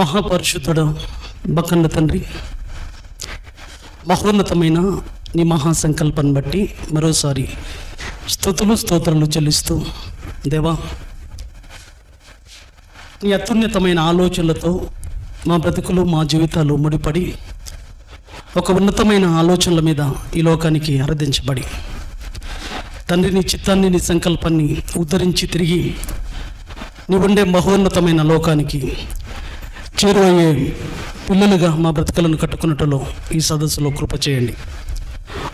మహాపరిశుద్ధుడు బకన్న తండ్రి, మహోన్నతమైన నీ మహాసంకల్పాన్ని బట్టి మరోసారి స్తోత్రాలు చెల్లిస్తూ, దేవా నీ అత్యున్నతమైన ఆలోచనలతో మా బ్రతుకులు మా జీవితాలు ముడిపడి ఒక ఉన్నతమైన ఆలోచనల మీద ఈ లోకానికి ఆరాధించబడి, తండ్రి నీ చిత్తాన్ని నీ సంకల్పాన్ని ఉద్ధరించి తిరిగి నీ ఉండే మహోన్నతమైన లోకానికి చేరువయ్యే పిల్లలుగా మా బ్రతుకులను కట్టుకున్నట్టులో ఈ సదస్సులో కృప చేయండి.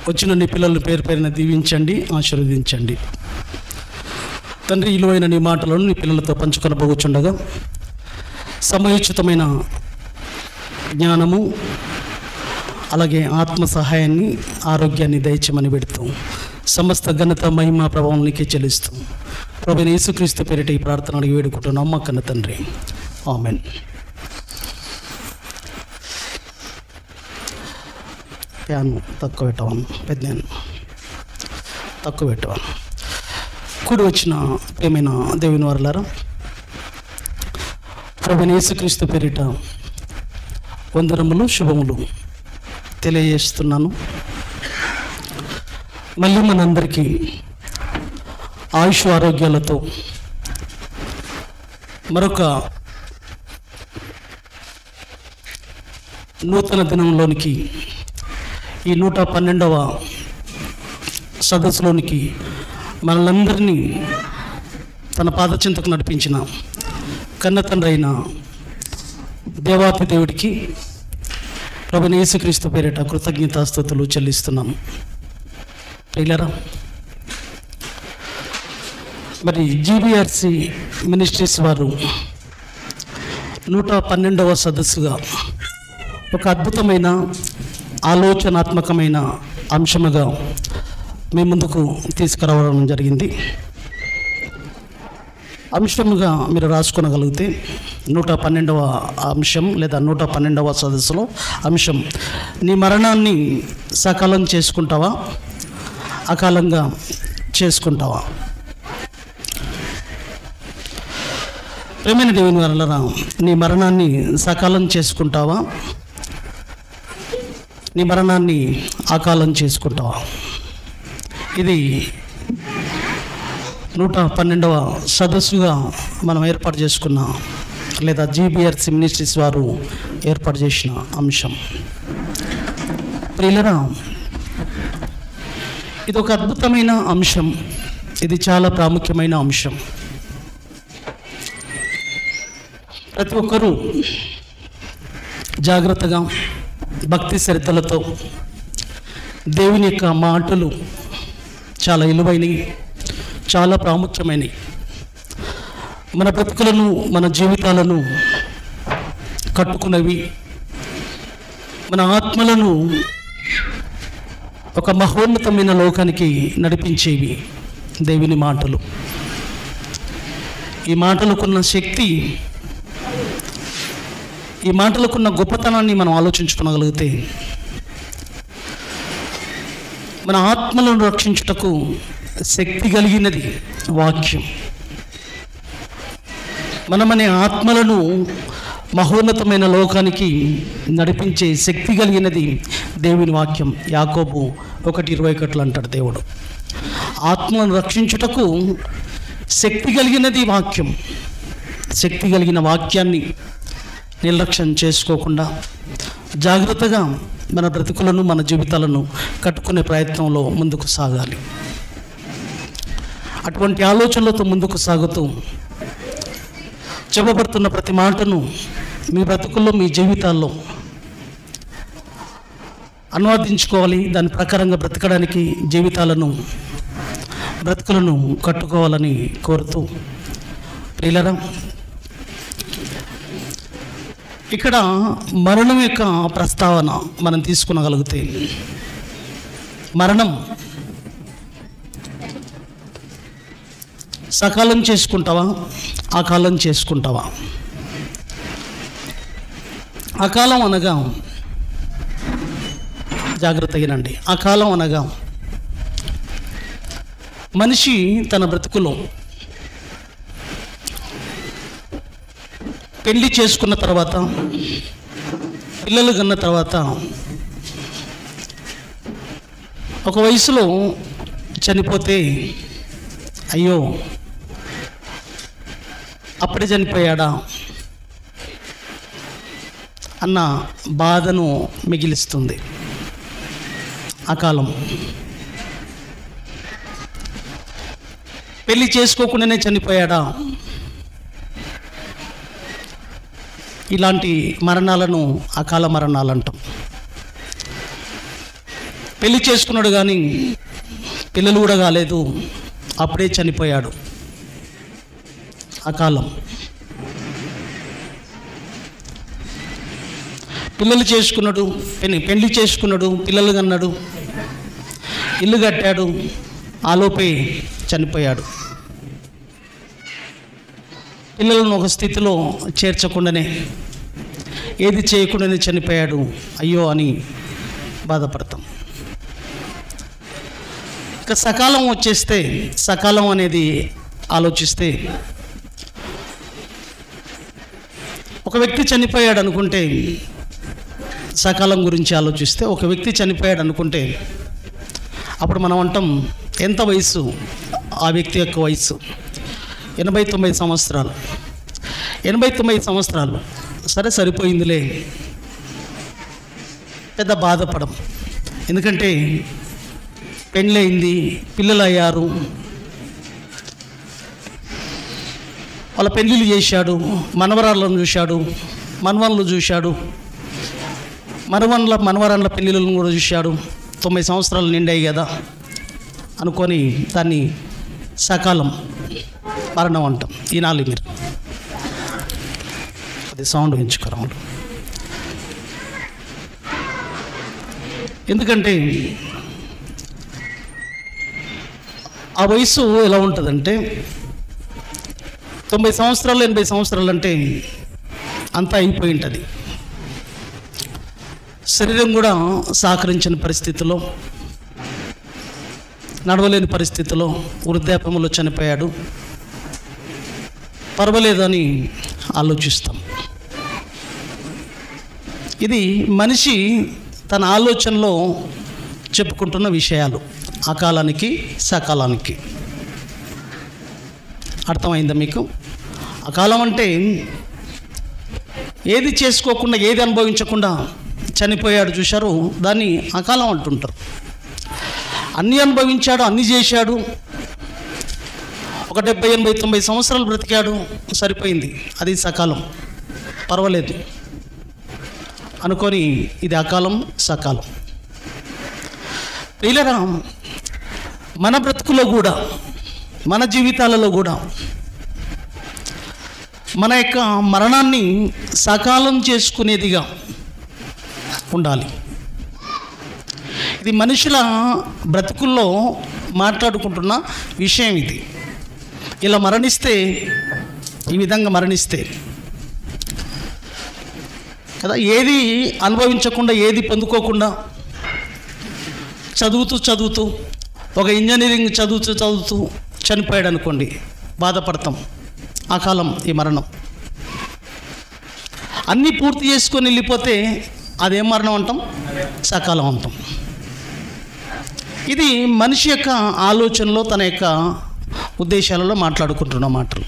వచ్చిన నీ పిల్లలను పేరు పేరున దీవించండి, ఆశీర్వదించండి. తండ్రి, విలువైన నీ మాటలను నీ పిల్లలతో పంచుకొనబోచుండగా సమయోచితమైన జ్ఞానము అలాగే ఆత్మ సహాయాన్ని, ఆరోగ్యాన్ని దయచేయమని పెడుతూ సమస్త ఘనత మహిమ ప్రభావం నీకే చెల్లిస్తూ ప్రభువైన యేసుక్రీస్తు పేరిట ఈ ప్రార్థన అడిగి వేడుకుంటున్నాం మా కన్న తండ్రి, ఆమెన్. ఫ్యాన్ తక్కువ పెట్టవాను, పెద్ద తక్కువ పెట్టవాను. కూడి వచ్చిన ప్రియమైన దేవుని వారలారా, ప్రభువైన యేసుక్రీస్తు పేరిట వందనములు, శుభములు తెలియజేస్తున్నాను. మళ్ళీ మనందరికీ ఆయుష్ ఆరోగ్యాలతో మరొక నూతన దినంలోనికి, ఈ 112వ సదస్సులోనికి మనలందరినీ తన పాదచింతకు నడిపించిన కన్న తండ్రి అయిన దేవాతి దేవుడికి ప్రభువైన యేసుక్రీస్తు పేరిట కృతజ్ఞతాస్తుతులు చెల్లిస్తున్నాను. ప్రియులారా, మరి జీబీఆర్సి మినిస్ట్రీస్ వారు 112వ సదస్సుగా ఒక అద్భుతమైన ఆలోచనాత్మకమైన అంశముగా మీ ముందుకు తీసుకురావడం జరిగింది. అంశముగా మీరు రాసుకొనగలిగితే 112వ అంశం లేదా 112వ సదస్సులో అంశం, నీ మరణాన్ని సకాలం చేసుకుంటావా, అకాలంగా చేసుకుంటావా? ప్రేమైన దేవుని వారలారా, నీ మరణాన్ని సకాలం చేసుకుంటావా, నీ మరణాన్ని అకాలం చేసుకుంటావా? ఇది 112వ సదస్సుగా మనం ఏర్పాటు చేసుకున్న లేదా జీబీఆర్సి మినిస్ట్రీస్ వారు ఏర్పాటు చేసిన అంశం. ప్రియులారా, ఇది ఒక అద్భుతమైన అంశం, ఇది చాలా ప్రాముఖ్యమైన అంశం. ప్రతి ఒక్కరూ జాగ్రత్తగా భక్తి శ్రద్ధలతో దేవుని యొక్క మాటలు చాలా విలువైనవి, చాలా ప్రాముఖ్యమైనవి. మన బ్రతుకులను, మన జీవితాలను కట్టుకున్నవి, మన ఆత్మలను ఒక మహోన్నతమైన లోకానికి నడిపించేవి దేవుని మాటలు. ఈ మాటలకున్న శక్తి, ఈ మాటలకున్న గొప్పతనాన్ని మనం ఆలోచించుకోగలిగితే మన ఆత్మలను రక్షించుటకు శక్తి కలిగినది వాక్యం. మనమనే ఆత్మలను మహోన్నతమైన లోకానికి నడిపించే శక్తి కలిగినది దేవుని వాక్యం. యాకోబు 1:21 అంటాడు దేవుడు, ఆత్మలను రక్షించుటకు శక్తి కలిగినది వాక్యం. శక్తి కలిగిన వాక్యాన్ని నిర్లక్ష్యం చేసుకోకుండా జాగ్రత్తగా మన బ్రతుకులను, మన జీవితాలను కట్టుకునే ప్రయత్నంలో ముందుకు సాగాలి. అటువంటి ఆలోచనలతో ముందుకు సాగుతూ చెప్పబడుతున్న ప్రతి మాటను మీ బ్రతుకుల్లో, మీ జీవితాల్లో అనువాదించుకోవాలి. దాని ప్రకారంగా బ్రతకడానికి బ్రతుకులను కట్టుకోవాలని కోరుతూ, ప్రియులారా, ఇక్కడ మరణం యొక్క ప్రస్తావన మనం తీసుకునగలిగితే, మరణం సకాలం చేసుకుంటావా, అకాలం చేసుకుంటావా? అకాలం అనగా, జాగ్రత్తగానండి, అకాలం అనగా మనిషి తన బ్రతుకులో పెళ్లి చేసుకున్న తర్వాత, పిల్లలు కన్న తర్వాత ఒక వయసులో చనిపోతే అయ్యో అప్పుడే చనిపోయాడా అన్న బాధను మిగిలిస్తుంది ఆ కాలం. పెళ్లి చేసుకోకుండానే చనిపోయాడా, ఇలాంటి మరణాలను అకాల మరణాలు అంటాం. పెళ్లి చేసుకున్నాడు కానీ పిల్లలు కూడా కాలేదు, అప్పుడే చనిపోయాడు, అకాలం. పిల్లలు చేసుకున్నాడు, పెళ్లి చేసుకున్నాడు, పిల్లలు కన్నాడు, ఇల్లు కట్టాడు, ఆలోపే చనిపోయాడు. పిల్లలను ఒక స్థితిలో చేర్చకుండానే, ఏది చేయకుండానే చనిపోయాడు, అయ్యో అని బాధపడతాం. ఇక సకాలం వచ్చేస్తే, సకాలం అనేది ఆలోచిస్తే, ఒక వ్యక్తి చనిపోయాడు అనుకుంటే, సకాలం గురించి ఆలోచిస్తే ఒక వ్యక్తి చనిపోయాడు అనుకుంటే అప్పుడు మనం అంటాం ఎంత వయసు, ఆ వ్యక్తి యొక్క వయసు 89 సంవత్సరాలు. 89 సంవత్సరాలు సరే సరిపోయిందిలే, పెద్ద బాధపడం. ఎందుకంటే పెళ్ళయింది, పిల్లలు అయ్యారు, వాళ్ళ పెళ్ళిళ్ళు చేశాడు, మనవరాళ్ళను చూశాడు, మనవన్లు చూశాడు, మనవరాళ్ళ పెళ్ళిళ్ళను కూడా చూశాడు. 90 సంవత్సరాలు నిండాయి కదా అనుకొని దాన్ని సకాలం మరణం అంటాం. ఈనాలి మీరు అది సౌండ్ పెంచుకోరాలు. ఎందుకంటే ఆ వయసు ఎలా ఉంటుందంటే 90 సంవత్సరాలు 80 సంవత్సరాలు అంటే అంతా అయిపోయి ఉంటుంది. శరీరం కూడా సహకరించిన పరిస్థితిలో, నడవలేని పరిస్థితిలో, వృద్ధాప్యంలో చనిపోయాడు, పర్వాలేదని ఆలోచిస్తాం. ఇది మనిషి తన ఆలోచనలో చెప్పుకుంటున్న విషయాలు, అకాలానికి సకాలానికి. అర్థమైందా మీకు? అకాలం అంటే ఏది చేసుకోకుండా, ఏది అనుభవించకుండా చనిపోయాడు చూశారు, దాన్ని అకాలం అంటుంటారు. అన్నీ అనుభవించాడు, అన్నీ చేశాడు, ఒక 70, 80, 90 సంవత్సరాలు బ్రతికాడు, సరిపోయింది, అది సకాలం, పర్వాలేదు అనుకొని ఇది అకాలం సకాలం. ప్రియులారా, మన బ్రతుకులో కూడా, మన జీవితాలలో కూడా మన యొక్క మరణాన్ని సకాలం చేసుకునేదిగా ఉండాలి. ఇది మనుషుల బ్రతుకుల్లో మాట్లాడుకుంటున్న విషయం. ఇది ఇలా మరణిస్తే, ఈ విధంగా మరణిస్తే కదా, ఏది అనుభవించకుండా, ఏది పొందుకోకుండా చదువుతూ ఒక ఇంజనీరింగ్ చదువుతూ చనిపోయాడు అనుకోండి, బాధపడతాం. ఆ కాలం ఈ మరణం. అన్నీ పూర్తి చేసుకొని వెళ్ళిపోతే అదేం మరణం అంటాం? సకాలం అంటాం. ఇది మనిషి యొక్క ఆలోచనలో, తన యొక్క ఉద్దేశాలలో మాట్లాడుకుంటున్న మాటలు.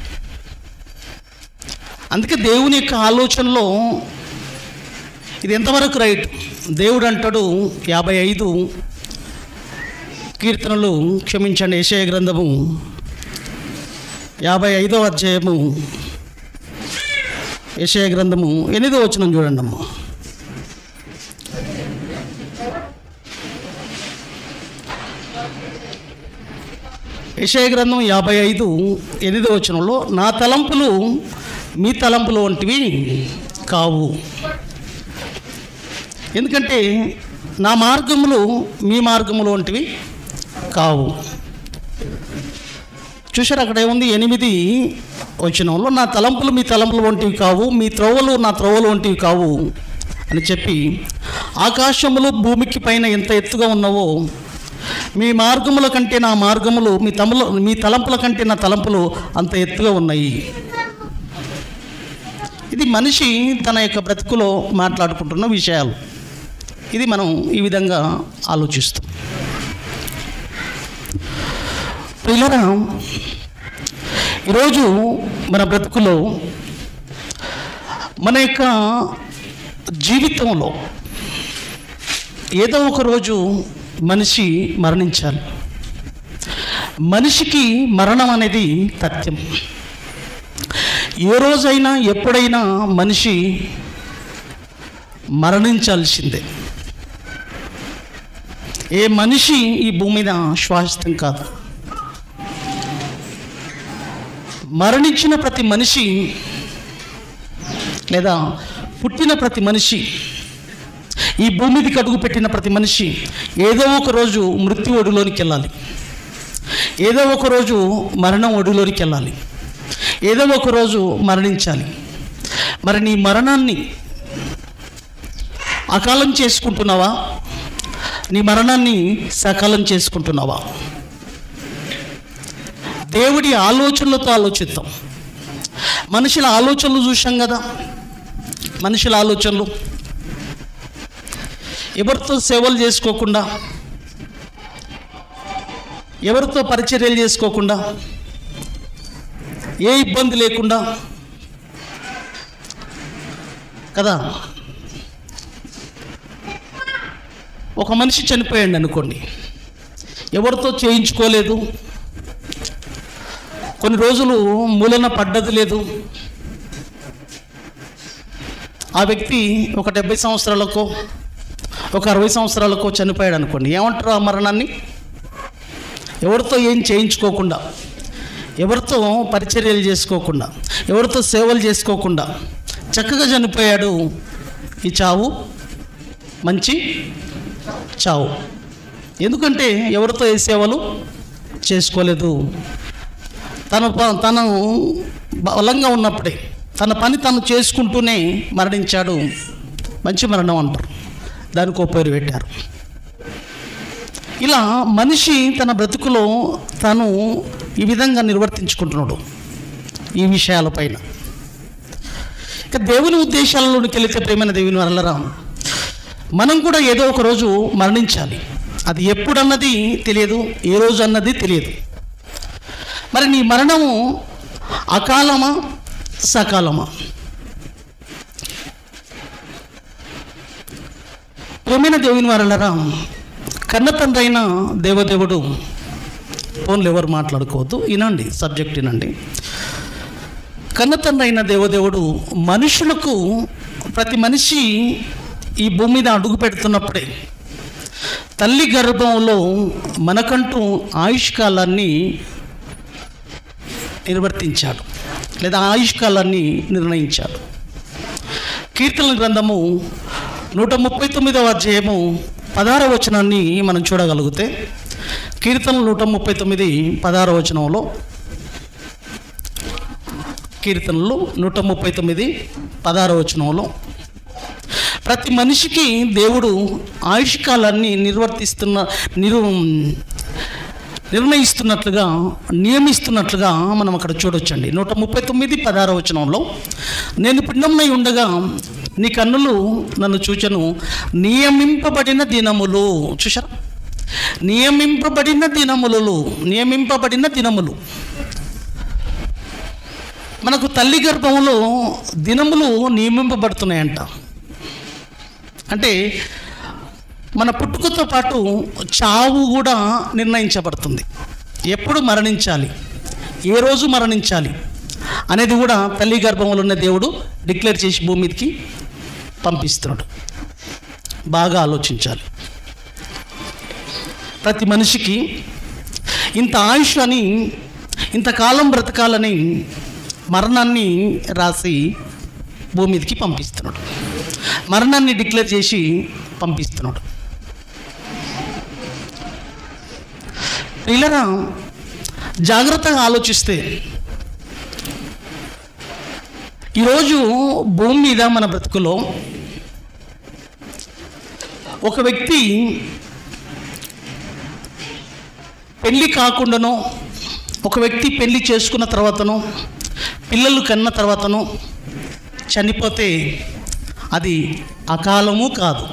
అందుకే దేవుని యొక్క ఆలోచనలో ఇది ఎంతవరకు రైట్? దేవుడు అంటాడు 55 కీర్తనలు, క్షమించండి, యెషయా గ్రంథము 55వ అధ్యాయము, యెషయా గ్రంథము 8వ వచనం చూడండి అమ్మ. యెషయా గ్రంథం 55, 8వ వచనంలో, నా తలంపులు మీ తలంపులు వంటివి కావు, ఎందుకంటే నా మార్గములు మీ మార్గములు వంటివి కావు. చూశారు అక్కడ ఏముంది? 8 వచనంలో, నా తలంపులు మీ తలంపులు వంటివి కావు, మీ త్రోవలు నా త్రోవలు వంటివి కావు అని చెప్పి, ఆకాశములు భూమికి పైన ఎంత ఎత్తుగా ఉన్నావో మీ మార్గముల కంటే నా మార్గములు, మీ తలంపుల కంటే నా తలంపులు అంత ఎత్తుగా ఉన్నాయి. ఇది మనిషి తన యొక్క బ్రతుకులో మాట్లాడుకుంటున్న విషయాలు. ఇది మనం ఈ విధంగా ఆలోచిస్తాం. ప్రియులారా, ఈరోజు మన బ్రతుకులో మన యొక్క జీవితంలో ఏదో ఒక రోజు మనిషి మరణించాలి. మనిషికి మరణం అనేది తథ్యం. ఏ రోజైనా ఎప్పుడైనా మనిషి మరణించాల్సిందే. ఏ మనిషి ఈ భూమి మీద శాశ్వతం కాదు. మరణించిన ప్రతి మనిషి లేదా పుట్టిన ప్రతి మనిషి, ఈ భూమి మీదకి అడుగు పెట్టిన ప్రతి మనిషి ఏదో ఒక రోజు మృత్యు ఒడిలోనికి వెళ్ళాలి. ఏదో ఒక రోజు మరణం ఒడిలోనికి వెళ్ళాలి. ఏదో ఒక రోజు మరణించాలి. మరి నీ మరణాన్ని అకాలం చేసుకుంటున్నావా? నీ మరణాన్ని సకాలం చేసుకుంటున్నావా? దేవుడి ఆలోచనలతో ఆలోచిద్దాం. మనుషుల ఆలోచనలు చూసాం కదా. మనుషుల ఆలోచనలు ఎవరితో సేవలు చేసుకోకుండా, ఎవరితో పరిచర్యలు చేసుకోకుండా, ఏ ఇబ్బంది లేకుండా కదా. ఒక మనిషి చనిపోయాడు అనుకోండి, ఎవరితో చేయించుకోలేదు, కొన్ని రోజులు మూలన పడ్డది లేదు. ఆ వ్యక్తి ఒక 70 సంవత్సరాలకో ఒక 60 సంవత్సరాలకో చనిపోయాడు అనుకోండి, ఏమంటారు? ఆ మరణాన్ని ఎవరితో ఏం చేయించుకోకుండా, ఎవరితో పరిచర్యలు చేసుకోకుండా, ఎవరితో సేవలు చేసుకోకుండా చక్కగా చనిపోయాడు. ఈ చావు మంచి చావు. ఎందుకంటే ఎవరితో ఏ సేవలు చేసుకోలేదు. తను బలంగా ఉన్నప్పుడే తన పని తను చేసుకుంటూనే మరణించాడు. మంచి మరణం అంటారు, దానికి పేరు పెట్టారు. ఇలా మనిషి తన బ్రతుకులో తను ఈ విధంగా నిర్వర్తించుకుంటున్నాడు ఈ విషయాలపైన. ఇక దేవుని ఉద్దేశాలలోనికి వెళితే, ప్రేమైన దేవుని వల్లరా, మనం కూడా ఏదో ఒక రోజు మరణించాలి. అది ఎప్పుడన్నది తెలియదు, ఏ రోజు అన్నది తెలియదు. మరి నీ మరణము అకాలమా సకాలమా? ప్రేమైన దేవుని వల్లరా, కన్న తండ్రి అయిన దేవదేవుడు, ఫోన్లు ఎవరు మాట్లాడుకోవద్దు, వినండి, సబ్జెక్ట్ వినండి. కన్న తండ్రి అయిన దేవదేవుడు మనుషులకు, ప్రతి మనిషి ఈ భూమి మీద అడుగు పెడుతున్నప్పుడే తల్లి గర్భంలో మనకంటూ ఆయుష్కాలాన్ని నిర్వర్తించాడు, లేదా ఆయుష్కాలాన్ని నిర్ణయించాడు. కీర్తనల గ్రంథము 139వ అధ్యాయము 16వ వచనాన్ని మనం చూడగలిగితే, కీర్తనలు 139 16వ వచనంలో, కీర్తనలు 139 16వ వచనంలో ప్రతి మనిషికి దేవుడు ఆయుష్కాలాన్ని నిర్ణయిస్తున్నట్లుగా, నియమిస్తున్నట్లుగా మనం అక్కడ చూడొచ్చండి. 139 16వ వచనంలో, నేను పిండమై ఉండగా నీ కన్నులు నన్ను చూచెను, నియమింపబడిన దినములు. చూశారా? నియమింపబడిన దినములు. మనకు తల్లి గర్భంలో దినములు నియమింపబడుతున్నాయంట. అంటే మన పుట్టుకతో పాటు చావు కూడా నిర్ణయించబడుతుంది. ఎప్పుడు మరణించాలి, ఏ రోజు మరణించాలి అనేది కూడా తల్లి గర్భంలో ఉన్న దేవుడు డిక్లేర్ చేసి భూమి మీదకి పంపిస్తున్నాడు. బాగా ఆలోచించాలి. ప్రతి మనిషికి ఇంత ఆయుష్ అని, ఇంతకాలం బ్రతకాలని మరణాన్ని రాసి భూమి మీదకి పంపిస్తున్నాడు. మరణాన్ని డిక్లేర్ చేసి పంపిస్తున్నాడు. ఇలా జాగ్రత్తగా ఆలోచిస్తే, ఈరోజు భూమి మీద మన బ్రతుకులో ఒక వ్యక్తి పెళ్ళి కాకుండానో, ఒక వ్యక్తి పెళ్ళి చేసుకున్న తర్వాతనో, పిల్లలు కన్న తర్వాతనో చనిపోతే అది అకాలము కాదు.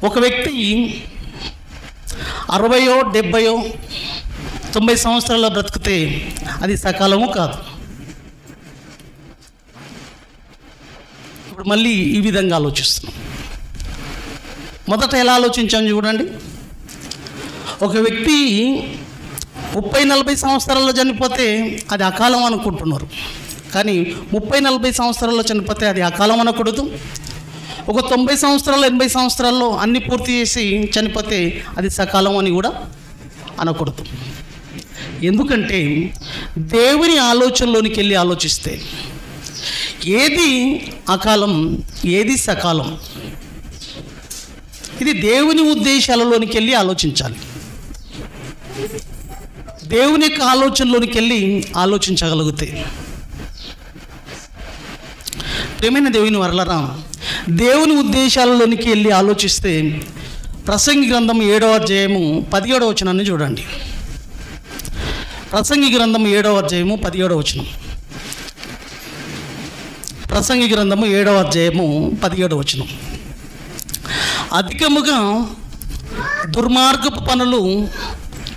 ఒక వ్యక్తి 60, 70, 90 సంవత్సరాల్లో బ్రతికితే అది సకాలము కాదు. ఇప్పుడు మళ్ళీ ఈ విధంగా ఆలోచిస్తున్నాం. మొదట ఎలా ఆలోచించాం చూడండి. ఒక వ్యక్తి 30, 40 సంవత్సరాల్లో చనిపోతే అది అకాలం అనుకుంటున్నారు. కానీ 30, 40 సంవత్సరాల్లో చనిపోతే అది అకాలం అనకూడదు. ఒక 90 సంవత్సరాలు, 80 సంవత్సరాల్లో అన్నీ పూర్తి చేసి చనిపోతే అది సకాలం అని కూడా అనకూడదు. ఎందుకంటే దేవుని ఆలోచనలోనికి వెళ్ళి ఆలోచిస్తే ఏది అకాలం, ఏది సకాలం, ఇది దేవుని ఉద్దేశాలలోనికి వెళ్ళి ఆలోచించాలి. దేవుని యొక్క ఆలోచనలోనికి వెళ్ళి ఆలోచించగలిగితే, ప్రియమైన దేవుని వరలరా, దేవుని ఉద్దేశాలలోనికి వెళ్ళి ఆలోచిస్తే ప్రసంగి గ్రంథం 7వ అధ్యాయము 17వ వచనాన్ని చూడండి. ప్రసంగి గ్రంథం 7వ అధ్యాయము 17వ వచనం. ప్రసంగి గ్రంథము 7వ అధ్యాయము 17వ వచనం. అధికముగా దుర్మార్గపు పనులు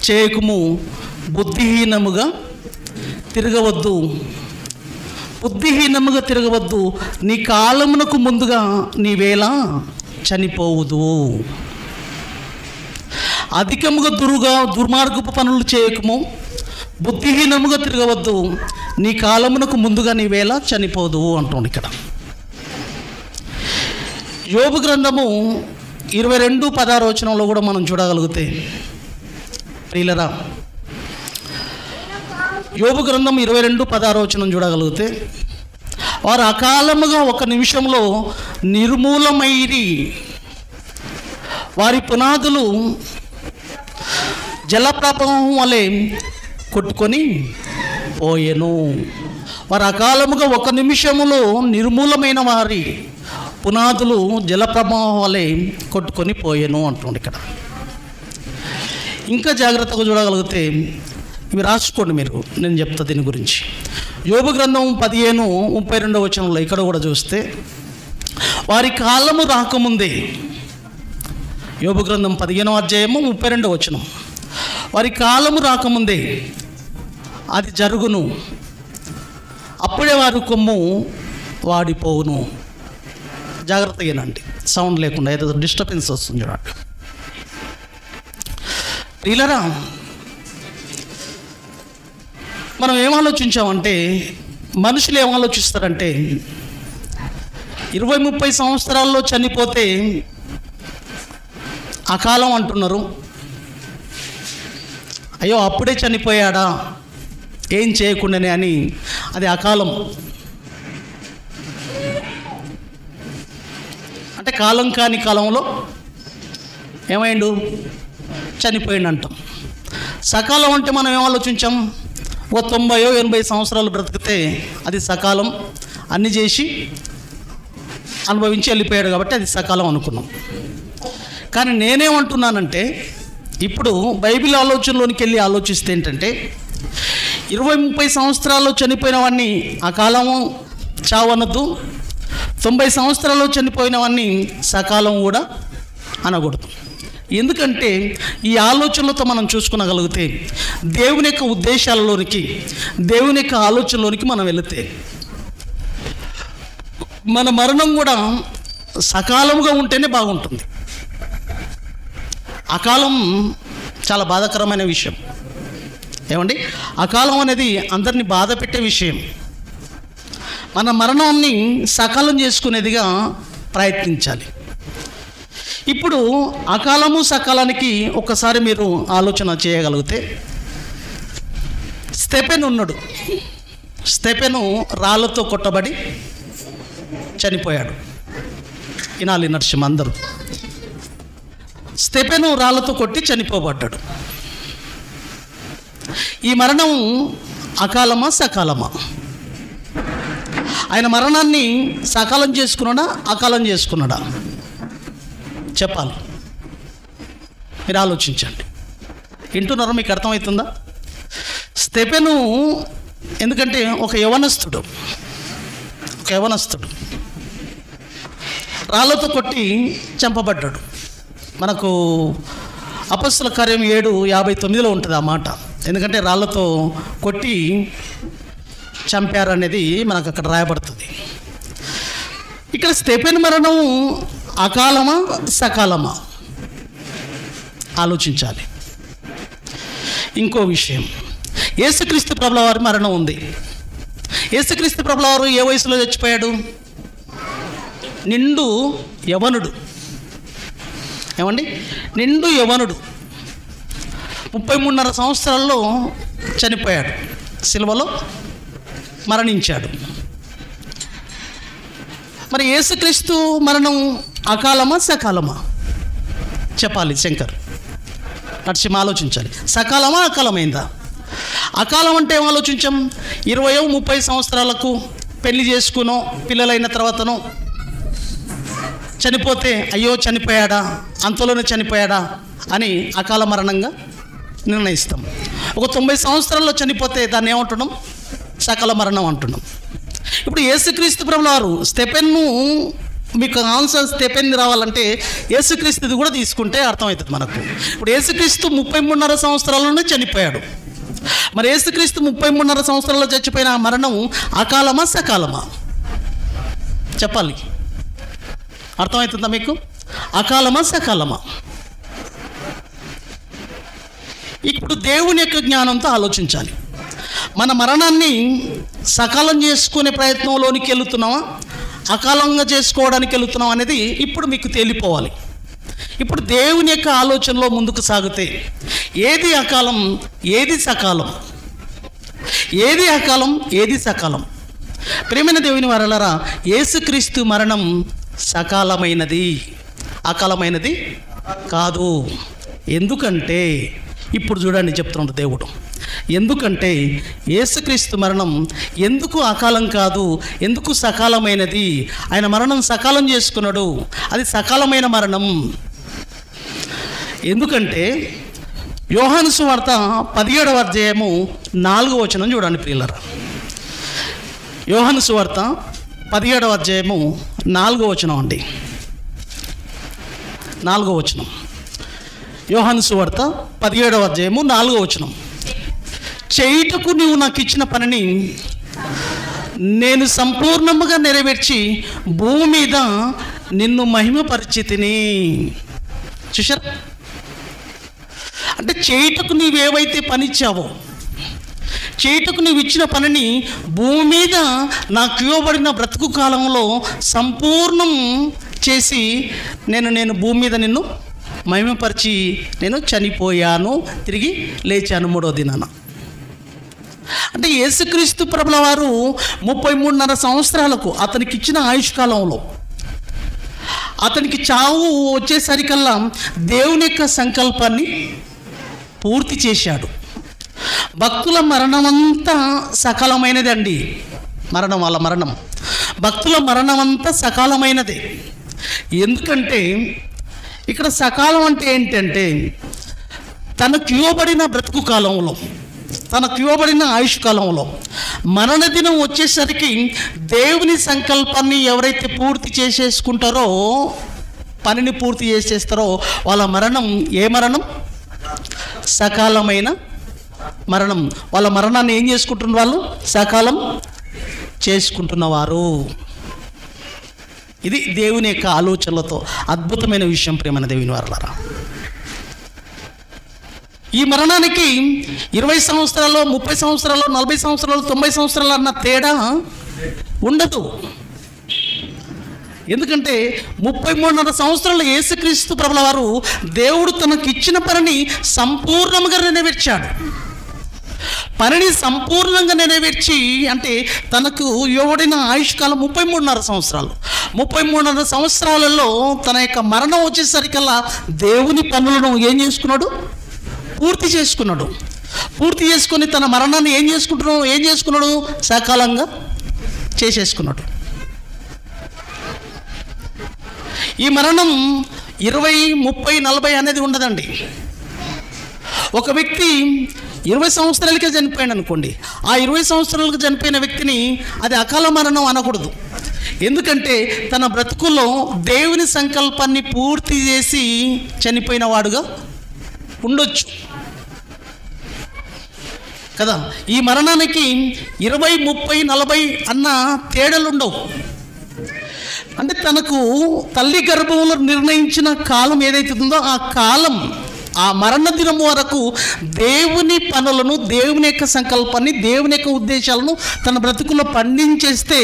చేయకుము, బుద్ధిహీనముగా తిరగవద్దు. బుద్ధిహీనముగా తిరగవద్దు, నీ కాలమునకు ముందుగా నీవేళ చనిపోవుదు. అధికముగా దుర్మార్గపు పనులు చేయకము, బుద్ధిహీనముగా తిరగవద్దు, నీ కాలమునకు ముందుగా నీవేళ చనిపోదు అంటుంది ఇక్కడ. యోబు గ్రంథము 22:16 వచనంలో కూడా మనం చూడగలిగితే, ప్రియులరా, యోబు గ్రంథం 22:16 వచనం చూడగలిగితే, వారు అకాలముగా ఒక నిమిషంలో నిర్మూలమైరి, వారి పునాదులు జలప్రవాహం వలె కొట్టుకొని పోయెను. వారు అకాలముగా ఒక నిమిషములో నిర్మూలమైన వారి పునాదులు జలప్రవాహం వలె కొట్టుకొని పోయెను అంటుంది ఇక్కడ. ఇంకా జాగ్రత్తగా చూడగలిగితే, ఇవి రాసుకోండి మీరు, నేను చెప్తా దీని గురించి. యోబు గ్రంథం 15:32 వచనంలో ఇక్కడ కూడా చూస్తే, వారి కాలము రాకముందే, యోబు గ్రంథం 15వ అధ్యాయము 32వ వచనం, వారి కాలము రాకముందే అది జరుగును, అప్పుడే వారి కొమ్ము వాడిపోవును. జాగ్రత్తగానండి, సౌండ్ లేకుండా, ఏదో డిస్టర్బెన్స్ వస్తుంది చూడండి. ప్రియులరా, మనం ఏం ఆలోచించామంటే, మనుషులు ఏం ఆలోచిస్తారంటే 20-30 సంవత్సరాల్లో చనిపోతే అకాలం అంటున్నారు. అయ్యో అప్పుడే చనిపోయాడా ఏం చేయకుండానే అని, అది అకాలం. అంటే కాలం కాని కాలంలో ఏమైండు, చనిపోయిండు అంటాం. సకాలం అంటే మనం ఏం ఆలోచించాం, ఒక 90-80 సంవత్సరాలు బ్రతికితే అది సకాలం, అన్ని చేసి అనుభవించి వెళ్ళిపోయాడు కాబట్టి అది సకాలం అనుకున్నాం. కానీ నేనేమంటున్నానంటే, ఇప్పుడు బైబిల్ ఆలోచనలోనికి వెళ్ళి ఆలోచిస్తే ఏంటంటే, 20-30 సంవత్సరాల్లో చనిపోయిన వాడిని అకాలము చావనద్దు, 90 సంవత్సరాల్లో చనిపోయిన వాడిని సకాలం కూడా అనకూడదు. ఎందుకంటే ఈ ఆలోచనలతో మనం చూసుకునగలిగితే, దేవుని యొక్క ఉద్దేశాలలోనికి, దేవుని యొక్క ఆలోచనలోనికి మనం వెళితే, మన మరణం కూడా సకాలంగా ఉంటేనే బాగుంటుంది. అకాలం చాలా బాధాకరమైన విషయం. ఏమండి, అకాలం అనేది అందరినీ బాధ పెట్టే విషయం. మన మరణాన్ని సకాలం చేసుకునేదిగా ప్రయత్నించాలి. ఇప్పుడు అకాలము సకాలానికి ఒక్కసారి మీరు ఆలోచన చేయగలిగితే, స్టెఫెను ఉన్నాడు. స్టెఫెను రాళ్ళతో కొట్టబడి చనిపోయాడు. వినాలి నరసింహ అందరూ, స్టెఫెను రాళ్ళతో కొట్టి చనిపోబడ్డాడు. ఈ మరణం అకాలమా సకాలమా? ఆయన మరణాన్ని సకాలం చేసుకున్నాడా, అకాలం చేసుకున్నాడా చెప్పాలి. మీరు ఆలోచించండి. వింటున్నారా? మీకు అర్థమవుతుందా? స్టెఫెను ఎందుకంటే ఒక యవనస్తుడు రాళ్ళతో కొట్టి చంపబడ్డాడు. మనకు అపొస్తలుల కార్యం 7:59 ఉంటుంది ఆ మాట. ఎందుకంటే రాళ్ళతో కొట్టి చంపారనేది మనకు అక్కడ రాయబడుతుంది. ఇక్కడ స్టెఫెను మరణం అకాలమా సకాలమా ఆలోచించాలి. ఇంకో విషయం, యేసుక్రీస్తు ప్రభుల వారి మరణం ఉంది. యేసుక్రీస్తు ప్రభుల వారు ఏ వయసులో చచ్చిపోయాడు? నిండు యవనుడు. ఏమండి? నిండు యవనుడు 33.5 సంవత్సరాల్లో చనిపోయాడు, సిలువలో మరణించాడు. మరి యేసుక్రీస్తు మరణం అకాలమా సకాలమా చెప్పాలి శంకర్. నరసింహ ఆలోచించాలి. సకాలమా అకాలమైందా? అకాలం అంటే ఏం ఆలోచించాం? 20-30 సంవత్సరాలకు పెళ్లి చేసుకునో పిల్లలైన తర్వాతనో చనిపోతే అయ్యో చనిపోయాడా, అంతలోనే చనిపోయాడా అని అకాల మరణంగా నిర్ణయిస్తాం. ఒక 90 సంవత్సరాల్లో చనిపోతే దాన్ని ఏమంటున్నాం? సకాల మరణం అంటున్నాం. ఇప్పుడు యేసుక్రీస్తు ప్రభుల వారు స్టెఫెన్ను, మీకు ఆన్సర్ స్టెఫెన్ రావాలంటే యేసుక్రీస్తుది కూడా తీసుకుంటే అర్థమవుతుంది మనకు. ఇప్పుడు యేసుక్రీస్తు 33.5 సంవత్సరాల్లోనే చనిపోయాడు. మరి యేసుక్రీస్తు 33.5 సంవత్సరాల్లో చచ్చిపోయిన మరణం అకాలమా సకాలమా చెప్పాలి. అర్థమవుతుందా మీకు? అకాలమా సకాలమా? ఇప్పుడు దేవుని యొక్క జ్ఞానంతో ఆలోచించాలి. మన మరణాన్ని సకాలం చేసుకునే ప్రయత్నంలోనికి వెళుతున్నామా, అకాలంగా చేసుకోవడానికి వెళుతున్నాం అనేది ఇప్పుడు మీకు తేలిపోవాలి. ఇప్పుడు దేవుని యొక్క ఆలోచనలో ముందుకు సాగితే ఏది అకాలం, ఏది సకాలం, ఏది అకాలం, ఏది సకాలం? ప్రియమైన దేవుని వారలారా, యేసుక్రీస్తు మరణం సకాలమైనది, అకాలమైనది కాదు. ఎందుకంటే ఇప్పుడు చూడండి చెప్తున్నాడు దేవుడు. ఎందుకంటే యేసుక్రీస్తు మరణం ఎందుకు అకాలం కాదు, ఎందుకు సకాలమైనది? ఆయన మరణం సకాలం చేసుకున్నాడు, అది సకాలమైన మరణం. ఎందుకంటే యోహాను సువార్త 17వ అధ్యాయము 4వ వచనం చూడండి ప్రియులారా. యోహాను సువార్త 17వ అధ్యాయము 4వ వచనం అండి. 4వ వచనం. యోహాను సువార్త 17వ అధ్యాయము 4వ వచనం. చేయుటకు నీవు నాకు ఇచ్చిన పనిని నేను సంపూర్ణముగా నెరవేర్చి భూమి మీద నిన్ను మహిమపరిచితిని. చూశారా? అంటే చేయుటకు నీవేవైతే పని ఇచ్చావో, చేయుటకు నీవు ఇచ్చిన పనిని భూమి మీద నాకు ఇవ్వబడిన బ్రతుకు కాలంలో సంపూర్ణం చేసి నేను భూమి మీద నిన్ను మహిమపరిచి నేను చనిపోయాను, తిరిగి లేచాను 3వ దినాన. అంటే యేసుక్రీస్తు ప్రభుల వారు 33.5 సంవత్సరాలకు అతనికి ఇచ్చిన ఆయుష్కాలంలో అతనికి చావు వచ్చేసరికల్లా దేవుని యొక్క సంకల్పాన్ని పూర్తి చేశాడు. భక్తుల మరణమంతా సకాలమైనది అండి. వాళ్ళ మరణం, భక్తుల మరణమంతా సకాలమైనదే. ఎందుకంటే ఇక్కడ సకాలం అంటే ఏంటంటే తనకు ఇవ్వబడిన బ్రతుకు కాలంలో, తనకు ఇవ్వబడిన ఆయుష్ కాలంలో మరణదినం వచ్చేసరికి దేవుని సంకల్పాన్ని ఎవరైతే పూర్తి చేసేసుకుంటారో, పనిని పూర్తి చేసేస్తారో వాళ్ళ మరణం ఏ మరణం? సకాలమైన మరణం. వాళ్ళ మరణాన్ని ఏం చేసుకుంటున్న వాళ్ళు? సకాలం చేసుకుంటున్నవారు. ఇది దేవుని యొక్క ఆలోచనలతో అద్భుతమైన విషయం ప్రియమైన దేవుని వారలారా. ఈ మరణానికి 20 సంవత్సరాలు, 30 సంవత్సరాలు, 40 సంవత్సరాలు, 90 సంవత్సరాలు అన్న తేడా ఉండదు. ఎందుకంటే 33.5 సంవత్సరాలు యేసుక్రీస్తు ప్రభుల వారు దేవుడు తనకు ఇచ్చిన పనిని సంపూర్ణంగా నెరవేర్చాడు. పనిని సంపూర్ణంగా నెరవేర్చి అంటే తనకు ఇవ్వబడిన ఆయుష్కాలం 33.5 సంవత్సరాలు. 33.5 సంవత్సరాలలో తన యొక్క మరణం వచ్చేసరికల్లా దేవుని పనులను ఏం చేసుకున్నాడు? పూర్తి చేసుకున్నాడు. పూర్తి చేసుకొని తన మరణాన్ని ఏం చేసుకున్నాడు? సకాలంగా చేసేసుకున్నాడు. ఈ మరణం 20, 30, 40 అనేది ఉండదండి. ఒక వ్యక్తి 20 సంవత్సరాలకే చనిపోయాడు అనుకోండి, ఆ 20 సంవత్సరాలకు చనిపోయిన వ్యక్తిని అది అకాల మరణం అనకూడదు. ఎందుకంటే తన బ్రతుకులో దేవుని సంకల్పాన్ని పూర్తి చేసి చనిపోయిన వాడుగా ఉండొచ్చు కదా. ఈ మరణానికి 20, 30, 40 అన్న తేడాలు ఉండవు. అంటే తనకు తల్లి గర్భంలో నిర్ణయించిన కాలం ఏదైతే ఉందో ఆ కాలం, ఆ మరణ దినం వరకు దేవుని పనులను, దేవుని యొక్క సంకల్పాన్ని, దేవుని యొక్క ఉద్దేశాలను తన బ్రతుకులో పండించేస్తే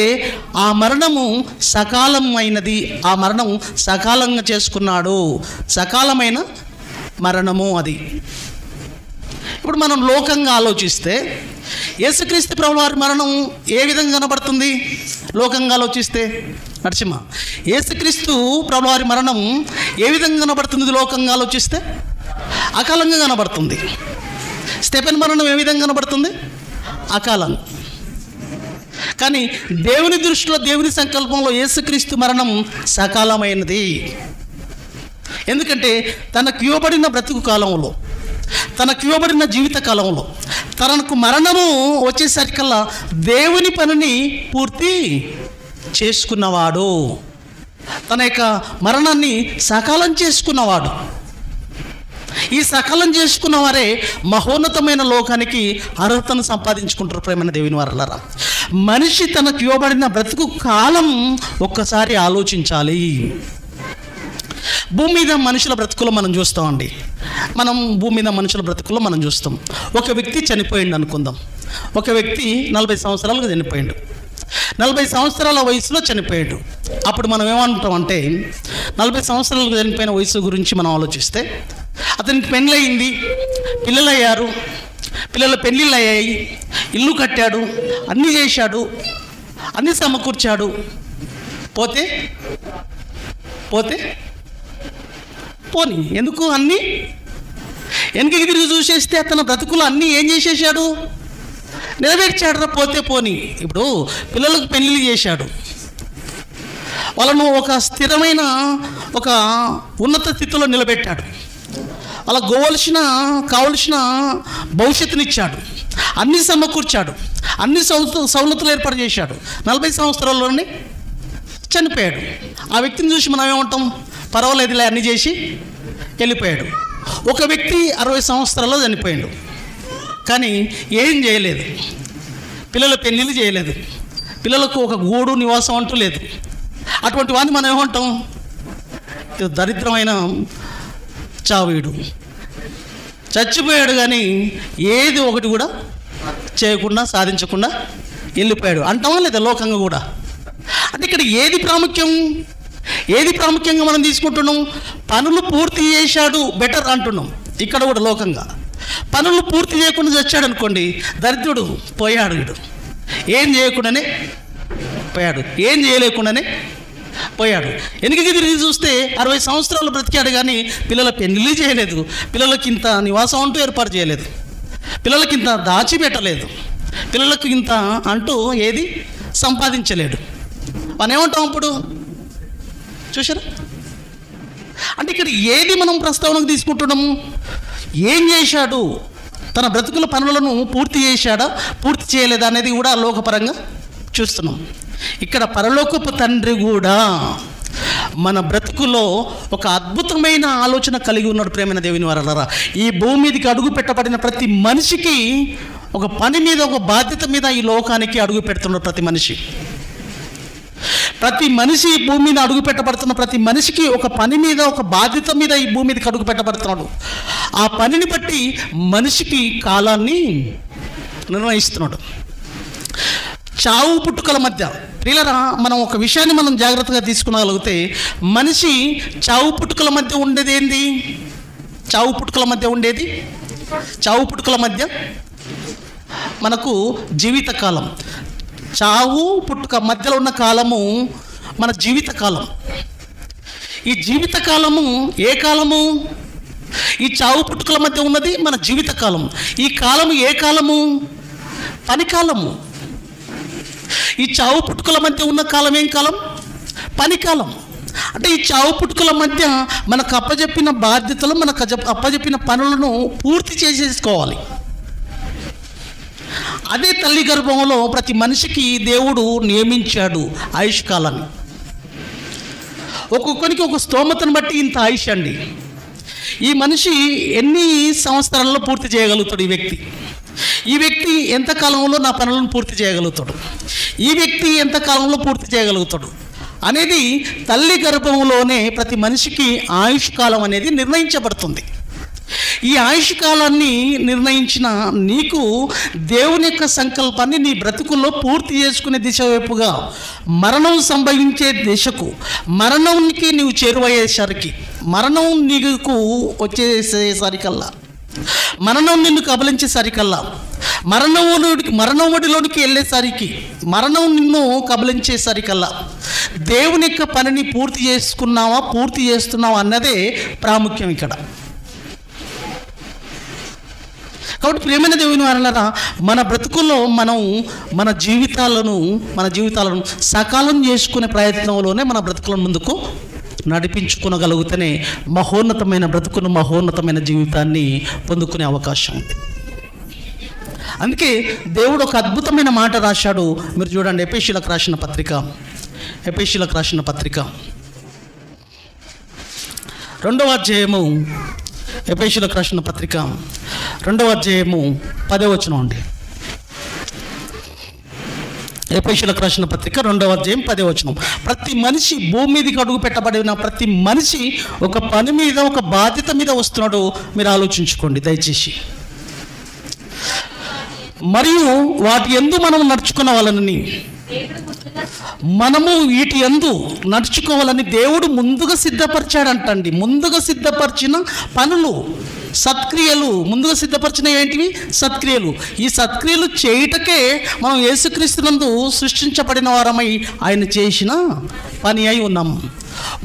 ఆ మరణము సకాలమైనది, ఆ మరణం సకాలంగా చేసుకున్నాడు, సకాలమైన మరణము అది. ఇప్పుడు మనం లోకంగా ఆలోచిస్తే యేసుక్రీస్తు ప్రభువు వారి మరణం ఏ విధంగా కనబడుతుంది? లోకంగా ఆలోచిస్తే నరసింహ, యేసుక్రీస్తు ప్రభువు వారి మరణం ఏ విధంగా కనబడుతుంది? లోకంగా ఆలోచిస్తే అకాలంగా కనబడుతుంది. స్టెఫెన్ మరణం ఏ విధంగా కనబడుతుంది? అకాలంగా. కానీ దేవుని దృష్టిలో, దేవుని సంకల్పంలో యేసుక్రీస్తు మరణం సకాలమైనది. ఎందుకంటే తనకు ఇవ్వబడిన బ్రతుకు కాలంలో, తనకు ఇవ్వబడిన జీవిత కాలంలో తనకు మరణము వచ్చేసరికల్లా దేవుని పనిని పూర్తి చేసుకున్నవాడు, తన యొక్క మరణాన్ని సకాలం చేసుకున్నవాడు. ఈ సకాలం చేసుకున్న వారే మహోన్నతమైన లోకానికి అర్హతను సంపాదించుకుంటారు. ప్రేమైన దేవుని వారలారా, మనిషి తనకు ఇవ్వబడిన బ్రతుకు కాలం ఒక్కసారి ఆలోచించాలి. భూమి మీద మనుషుల బ్రతుకులో మనం చూస్తామండి. భూమి మీద మనుషుల బ్రతుకుల్లో మనం చూస్తాం. ఒక వ్యక్తి చనిపోయిండు అనుకుందాం. ఒక వ్యక్తి 40 సంవత్సరాలకు చనిపోయిండు. 40 సంవత్సరాల వయసులో చనిపోయాడు. అప్పుడు మనం ఏమంటామంటే, 40 సంవత్సరాలకు చనిపోయిన వయసు గురించి మనం ఆలోచిస్తే, అతనికి పెళ్ళయింది, పిల్లలు అయ్యారు, పిల్లల పెళ్ళిళ్ళు అయ్యాయి, ఇల్లు కట్టాడు, అన్నీ చేశాడు, అన్నీ సమకూర్చాడు. పోతే పోని ఎందుకు అన్నీ వెనకకి తిరిగి చూసేస్తే అతను బ్రతుకులు అన్నీ ఏం చేసేసాడు? నెరవేర్చాడు. పోతే పోని. ఇప్పుడు పిల్లలకు పెళ్ళిళ్ళు చేశాడు, వాళ్ళను ఒక స్థిరమైన, ఒక ఉన్నత స్థితిలో నిలబెట్టాడు, వాళ్ళకు కావలసిన భవిష్యత్తునిచ్చాడు, అన్నీ సమకూర్చాడు, అన్ని సౌలతులు ఏర్పాటు చేశాడు. 40 సంవత్సరాల్లోనే చనిపోయాడు. ఆ వ్యక్తిని చూసి మనం ఏమంటాం? పర్వాలేదులే, అన్నీ చేసి వెళ్ళిపోయాడు. ఒక వ్యక్తి 60 సంవత్సరాల్లో చనిపోయాడు, కానీ ఏం చేయలేదు, పిల్లల పెళ్ళిళ్ళు చేయలేదు, పిల్లలకు ఒక గూడు నివాసం అంటూ లేదు. అటువంటి వాడిని మనం ఏమంటాం? దరిద్రమైన చావీడు, చచ్చిపోయాడు, కానీ ఏది ఒకటి కూడా చేయకుండా, సాధించకుండా వెళ్ళిపోయాడు అంటామా లేదా? లోకంగా కూడా. అంటే ఇక్కడ ఏది ప్రాముఖ్యంగా మనం తీసుకుంటున్నాం? పనులు పూర్తి చేశాడు బెటర్ అంటున్నాం. ఇక్కడ కూడా లోకంగా పనులు పూర్తి చేయకుండా చచ్చాడు అనుకోండి, దరిద్రుడు, పోయాడు. వీడు ఏం చేయకుండానే పోయాడు, ఏం చేయలేకుండానే పోయాడు. వెనకకి తిరిగి చూస్తే 60 సంవత్సరాలు బ్రతికాడు, కానీ పిల్లల పెళ్ళిళ్ళు చేయలేదు, పిల్లలకి ఇంత నివాసం అంటూ ఏర్పాటు చేయలేదు, పిల్లలకి ఇంత దాచిపెట్టలేదు, పిల్లలకు ఇంత అంటూ ఏది సంపాదించలేడు. మనం ఏమంటాం అప్పుడు? చూసారా? అంటే ఇక్కడ ఏది మనం ప్రస్తావనకు తీసుకుంటున్నాము? ఏం చేశాడు? తన బ్రతుకుల పనులను పూర్తి చేశాడా, పూర్తి చేయలేదా అనేది కూడా లోకపరంగా చూస్తున్నాం. ఇక్కడ పరలోకపు తండ్రి కూడా మన బ్రతుకులో ఒక అద్భుతమైన ఆలోచన కలిగి ఉన్నాడు. ప్రేమైన దేవుని వారలారా, ఈ భూమి మీదకి అడుగు పెట్టబడిన ప్రతి మనిషికి ఒక పని మీద, ఒక బాధ్యత మీద ఈ లోకానికి అడుగు పెడుతున్నాడు. ప్రతి మనిషి భూమి మీద అడుగు పెట్టబడుతున్న ప్రతి మనిషికి ఒక పని మీద, ఒక బాధ్యత మీద ఈ భూమి మీదకి అడుగు పెట్టబడుతున్నాడు. ఆ పనిని బట్టి మనిషికి కాలాన్ని నిర్ణయిస్తున్నాడు. చావు పుట్టుకల మధ్య ప్రియులరా, మనం ఒక విషయాన్ని మనం జాగ్రత్తగా తీసుకునగలిగితే, మనిషి చావు పుట్టుకల మధ్య ఉండేది ఏంది? చావు పుట్టుకల మధ్య మనకు జీవితకాలం. చావు పుట్టుక మధ్యలో ఉన్న కాలము మన జీవితకాలం. ఈ జీవితకాలము ఏ కాలము? ఈ చావు పుట్టుకల మధ్య ఉన్నది మన జీవితకాలం. ఈ కాలము ఏ కాలము? పనికాలము. ఈ చావు పుట్టుకల మధ్య ఉన్న కాలం ఏం కాలం? పనికాలం. అంటే ఈ చావు పుట్టుకల మధ్య మనకు అప్పజెప్పిన బాధ్యతలు, మనకు అప్పజెప్పిన పనులను పూర్తి చేసేసుకోవాలి. అదే తల్లి గర్భంలో ప్రతి మనిషికి దేవుడు నియమించాడు ఆయుష్కాలాన్ని. ఒక్కొక్కరికి ఒక స్తోమతను బట్టి ఇంత ఆయుష్ అండి. ఈ మనిషి ఎన్ని సంవత్సరాల్లో పూర్తి చేయగలుగుతాడు, ఈ వ్యక్తి ఎంత కాలంలో నా పనులను పూర్తి చేయగలుగుతాడు, ఈ వ్యక్తి ఎంత కాలంలో పూర్తి చేయగలుగుతాడు అనేది తల్లి గర్భంలోనే ప్రతి మనిషికి ఆయుష్ కాలం అనేది నిర్ణయించబడుతుంది. ఈ ఆయుష్ కాలాన్ని నిర్ణయించిన నీకు దేవుని యొక్క సంకల్పాన్ని నీ బ్రతుకుల్లో పూర్తి చేసుకునే దిశ వైపుగా, మరణం సంభవించే దిశకు, మరణంకి నీవు చేరువయ్యేసరికి, మరణం నీకు వచ్చేసేసరికల్లా, మరణం నిన్ను కబలించేసరికల్లా, మరణం ఒడిలోనికి వెళ్ళేసరికి, మరణం నిన్ను కబలించేసరికల్లా దేవుని యొక్క పనిని పూర్తి చేస్తున్నావా అన్నదే ప్రాముఖ్యం ఇక్కడ. కాబట్టి ప్రియమైన దేవుని వారలారా, మన బ్రతుకుల్లో మనం మన జీవితాలను సకాలం చేసుకునే ప్రయత్నంలోనే మన బ్రతుకులను ముందుకు నడిపించుకోగలిగితేనే మహోన్నతమైన బ్రతుకును, మహోన్నతమైన జీవితాన్ని పొందుకునే అవకాశం ఉంది. అందుకే దేవుడు ఒక అద్భుతమైన మాట రాశాడు. మీరు చూడండి, ఎఫెసీయులకు రాసిన పత్రిక 2వ అధ్యాయము, ఎఫెసీయులకు రాసిన పత్రిక 2వ అధ్యాయము 10వ వచనం అండి. ఎఫెసీయులకు రాసిన పత్రిక 2వ అధ్యాయం 10వ వచనం. ప్రతి మనిషి భూమి మీదకి అడుగు పెట్టబడిన ప్రతి మనిషి ఒక పని మీద, ఒక బాధ్యత మీద వస్తున్నాడు. మీరు ఆలోచించుకోండి దయచేసి. మరియు వాటి యందు మనం నడుచుకోవాలని, మనము వీటి యందు నడుచుకోవాలని దేవుడు ముందుగా సిద్ధపరిచాడంటండి. ముందుగా సిద్ధపరిచిన పనులు, సత్క్రియలు, ముందుగా సిద్ధపరిచిన ఏంటివి? సత్క్రియలు. ఈ సత్క్రియలు చేయుటకే మనం యేసుక్రీస్తునందు సృష్టించబడిన వారమై ఆయన చేసిన పని అయి ఉన్నాం.